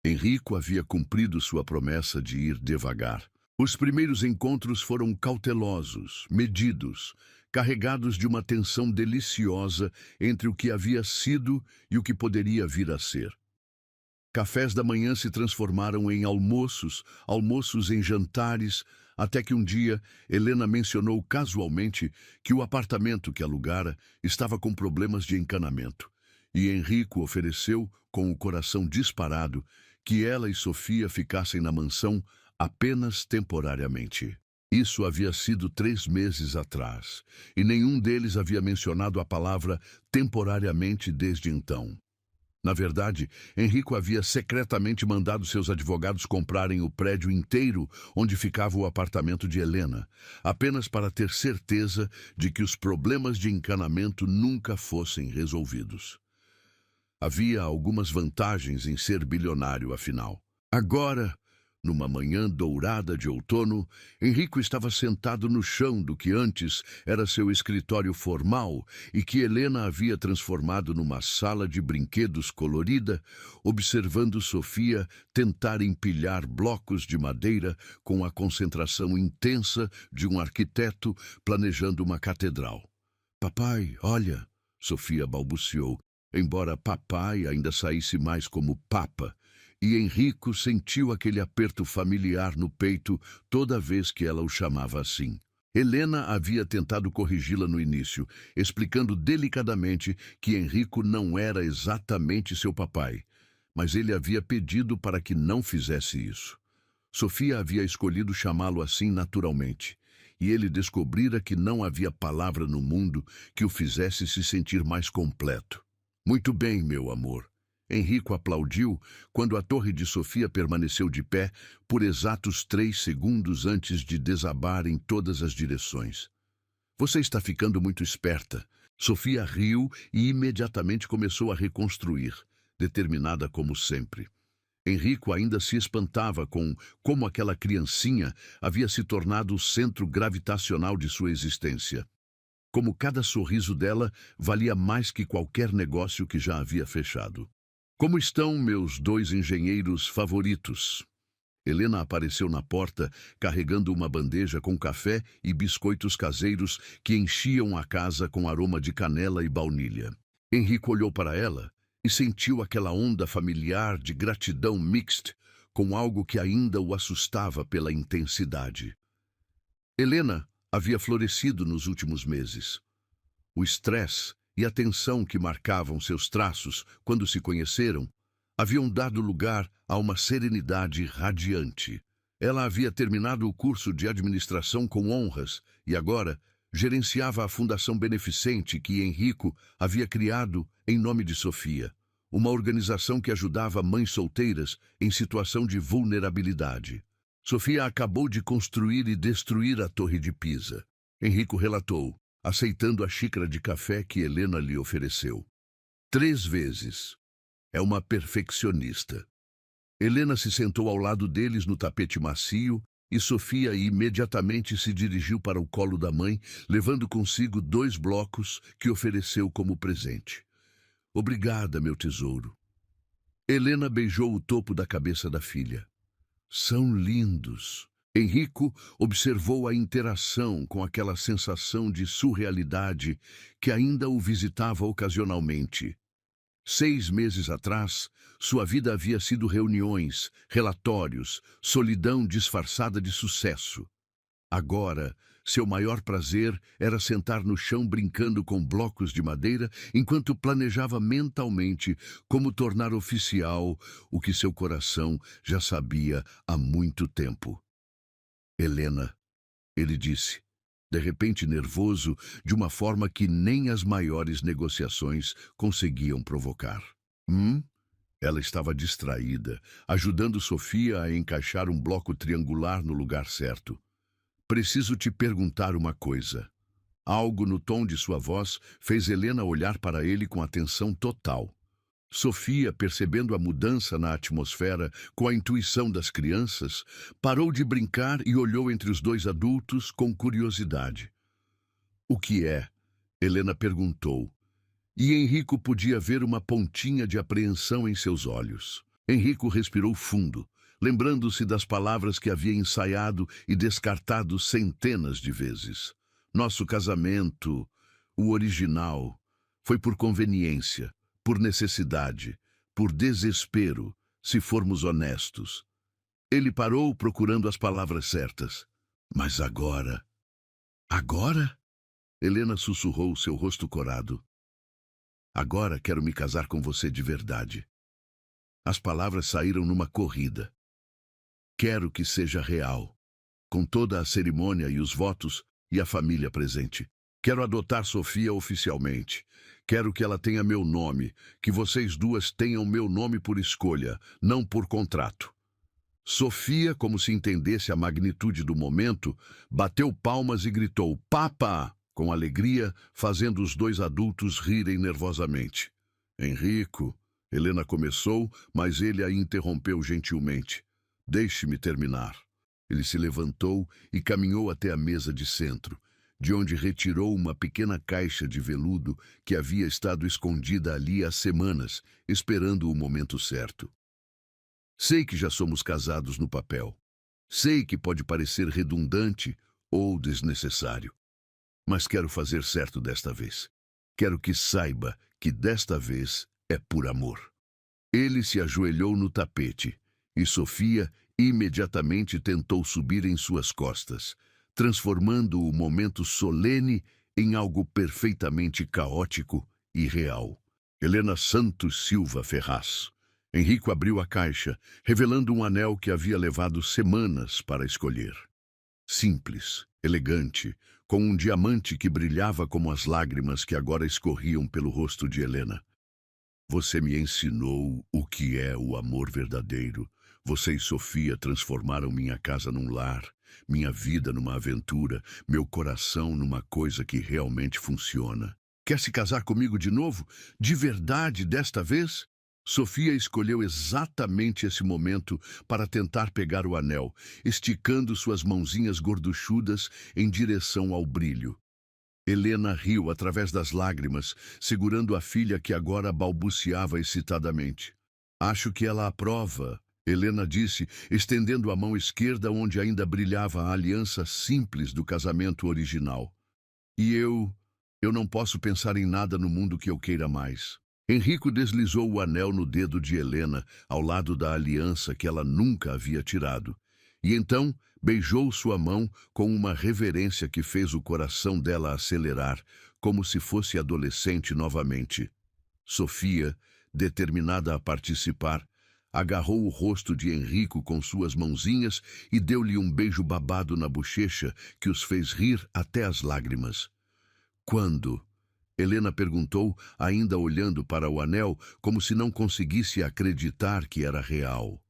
Henrico havia cumprido sua promessa de ir devagar. Os primeiros encontros foram cautelosos, medidos, carregados de uma tensão deliciosa entre o que havia sido e o que poderia vir a ser. Cafés da manhã se transformaram em almoços, almoços em jantares, até que um dia Helena mencionou casualmente que o apartamento que alugara estava com problemas de encanamento, e Henrico ofereceu, com o coração disparado, que ela e Sofia ficassem na mansão apenas temporariamente. Isso havia sido 3 meses atrás, e nenhum deles havia mencionado a palavra temporariamente desde então. Na verdade, Henrico havia secretamente mandado seus advogados comprarem o prédio inteiro onde ficava o apartamento de Helena, apenas para ter certeza de que os problemas de encanamento nunca fossem resolvidos. Havia algumas vantagens em ser bilionário, afinal. Agora, numa manhã dourada de outono, Henrico estava sentado no chão do que antes era seu escritório formal e que Helena havia transformado numa sala de brinquedos colorida, observando Sofia tentar empilhar blocos de madeira com a concentração intensa de um arquiteto planejando uma catedral. "Papai, olha", Sofia balbuciou, embora papai ainda saísse mais como papa, e Henrico sentiu aquele aperto familiar no peito toda vez que ela o chamava assim. Helena havia tentado corrigi-la no início, explicando delicadamente que Henrico não era exatamente seu papai, mas ele havia pedido para que não fizesse isso. Sofia havia escolhido chamá-lo assim naturalmente, e ele descobrira que não havia palavra no mundo que o fizesse se sentir mais completo. "Muito bem, meu amor." Henrico aplaudiu quando a torre de Sofia permaneceu de pé por exatos 3 segundos antes de desabar em todas as direções. "Você está ficando muito esperta." Sofia riu e imediatamente começou a reconstruir, determinada como sempre. Henrico ainda se espantava com como aquela criancinha havia se tornado o centro gravitacional de sua existência. Como cada sorriso dela valia mais que qualquer negócio que já havia fechado. "Como estão meus 2 engenheiros favoritos?" Helena apareceu na porta, carregando uma bandeja com café e biscoitos caseiros que enchiam a casa com aroma de canela e baunilha. Henrico olhou para ela e sentiu aquela onda familiar de gratidão mixta com algo que ainda o assustava pela intensidade. Helena havia florescido nos últimos meses. O estresse e a tensão que marcavam seus traços quando se conheceram haviam dado lugar a uma serenidade radiante. Ela havia terminado o curso de administração com honras e agora gerenciava a fundação beneficente que Henrico havia criado em nome de Sofia, uma organização que ajudava mães solteiras em situação de vulnerabilidade. Sofia acabou de construir e destruir a Torre de Pisa. Henrico relatou, aceitando a xícara de café que Helena lhe ofereceu. 3 vezes. É uma perfeccionista. Helena se sentou ao lado deles no tapete macio e Sofia imediatamente se dirigiu para o colo da mãe, levando consigo 2 blocos que ofereceu como presente. "Obrigada, meu tesouro." Helena beijou o topo da cabeça da filha. "São lindos." Henrico observou a interação com aquela sensação de surrealidade que ainda o visitava ocasionalmente. 6 meses atrás, sua vida havia sido reuniões, relatórios, solidão disfarçada de sucesso. Agora, seu maior prazer era sentar no chão brincando com blocos de madeira enquanto planejava mentalmente como tornar oficial o que seu coração já sabia há muito tempo. "Helena", ele disse, de repente nervoso, de uma forma que nem as maiores negociações conseguiam provocar. Ela estava distraída, ajudando Sofia a encaixar um bloco triangular no lugar certo. "Preciso te perguntar uma coisa." Algo no tom de sua voz fez Helena olhar para ele com atenção total. Sofia, percebendo a mudança na atmosfera com a intuição das crianças, parou de brincar e olhou entre os 2 adultos com curiosidade. "O que é?" Helena perguntou, e Henrico podia ver uma pontinha de apreensão em seus olhos. Henrico respirou fundo, lembrando-se das palavras que havia ensaiado e descartado centenas de vezes. "Nosso casamento, o original, foi por conveniência, por necessidade, por desespero, se formos honestos." Ele parou procurando as palavras certas. "Mas agora..." "Agora?" Helena sussurrou, seu rosto corado. "Agora quero me casar com você de verdade." As palavras saíram numa corrida. "Quero que seja real, com toda a cerimônia e os votos e a família presente." Quero adotar Sofia oficialmente. Quero que ela tenha meu nome, que vocês duas tenham meu nome por escolha, não por contrato. Sofia, como se entendesse a magnitude do momento, bateu palmas e gritou "Papa!" com alegria, fazendo os dois adultos rirem nervosamente. Enrico, Helena começou, mas ele a interrompeu gentilmente. Deixe-me terminar. Ele se levantou e caminhou até a mesa de centro, de onde retirou uma pequena caixa de veludo que havia estado escondida ali há semanas, esperando o momento certo. Sei que já somos casados no papel. Sei que pode parecer redundante ou desnecessário. Mas quero fazer certo desta vez. Quero que saiba que desta vez é por amor. Ele se ajoelhou no tapete e Sofia imediatamente tentou subir em suas costas, transformando o momento solene em algo perfeitamente caótico e real. Helena Santos Silva Ferraz. Henrico abriu a caixa, revelando um anel que havia levado semanas para escolher. Simples, elegante, com um diamante que brilhava como as lágrimas que agora escorriam pelo rosto de Helena. Você me ensinou o que é o amor verdadeiro. Você e Sofia transformaram minha casa num lar, minha vida numa aventura, meu coração numa coisa que realmente funciona. Quer se casar comigo de novo? De verdade, desta vez? Sofia escolheu exatamente esse momento para tentar pegar o anel, esticando suas mãozinhas gorduchudas em direção ao brilho. Helena riu através das lágrimas, segurando a filha que agora balbuciava excitadamente. Acho que ela aprova, Helena disse, estendendo a mão esquerda onde ainda brilhava a aliança simples do casamento original. E eu não posso pensar em nada no mundo que eu queira mais. Henrico deslizou o anel no dedo de Helena, ao lado da aliança que ela nunca havia tirado. E então beijou sua mão com uma reverência que fez o coração dela acelerar, como se fosse adolescente novamente. Sofia, determinada a participar, agarrou o rosto de Henrico com suas mãozinhas e deu-lhe um beijo babado na bochecha que os fez rir até as lágrimas. Quando? Helena perguntou, ainda olhando para o anel, como se não conseguisse acreditar que era real.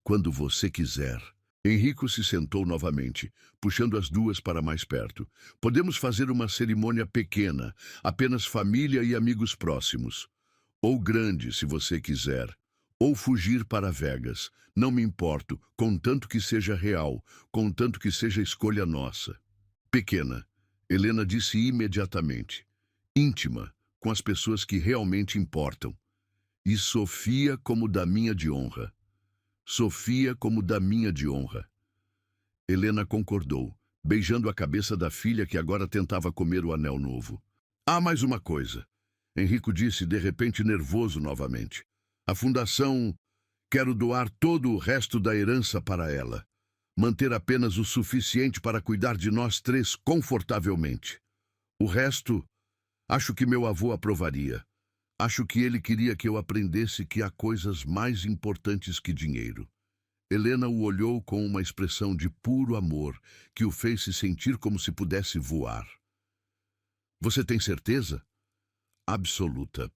Quando você quiser. Henrico se sentou novamente, puxando as duas para mais perto. Podemos fazer uma cerimônia pequena, apenas família e amigos próximos. Ou grande, se você quiser. Ou fugir para Vegas. Não me importo, contanto que seja real, contanto que seja escolha nossa. Pequena, Helena disse imediatamente. Íntima, com as pessoas que realmente importam. E Sofia como daminha de honra. Sofia como daminha de honra. Helena concordou, beijando a cabeça da filha que agora tentava comer o anel novo. Há mais uma coisa, Henrico disse de repente nervoso novamente. A fundação... Quero doar todo o resto da herança para ela. Manter apenas o suficiente para cuidar de nós três confortavelmente. O resto... Acho que meu avô aprovaria. Acho que ele queria que eu aprendesse que há coisas mais importantes que dinheiro. Helena o olhou com uma expressão de puro amor que o fez se sentir como se pudesse voar. Você tem certeza? Absoluta.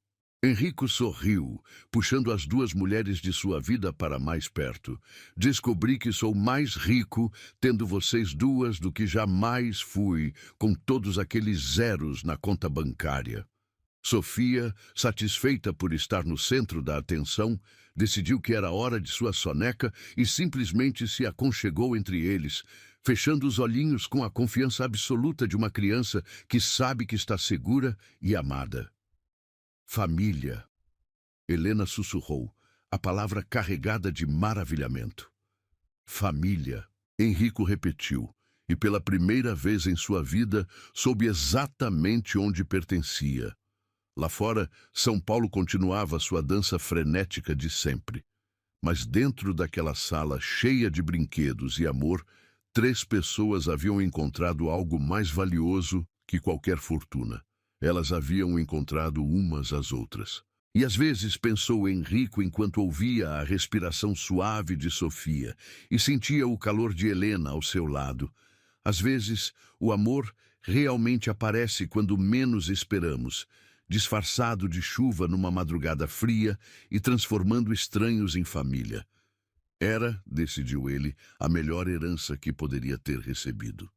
Henrico sorriu, puxando as duas mulheres de sua vida para mais perto. Descobri que sou mais rico tendo vocês duas do que jamais fui, com todos aqueles zeros na conta bancária. Sofia, satisfeita por estar no centro da atenção, decidiu que era hora de sua soneca e simplesmente se aconchegou entre eles, fechando os olhinhos com a confiança absoluta de uma criança que sabe que está segura e amada. Família. Helena sussurrou, a palavra carregada de maravilhamento. Família. Henrico repetiu, e pela primeira vez em sua vida soube exatamente onde pertencia. Lá fora, São Paulo continuava sua dança frenética de sempre. Mas dentro daquela sala cheia de brinquedos e amor, 3 pessoas haviam encontrado algo mais valioso que qualquer fortuna. Elas haviam encontrado umas às outras. E às vezes pensou Henrico enquanto ouvia a respiração suave de Sofia e sentia o calor de Helena ao seu lado. Às vezes, o amor realmente aparece quando menos esperamos, disfarçado de chuva numa madrugada fria e transformando estranhos em família. Era, decidiu ele, a melhor herança que poderia ter recebido.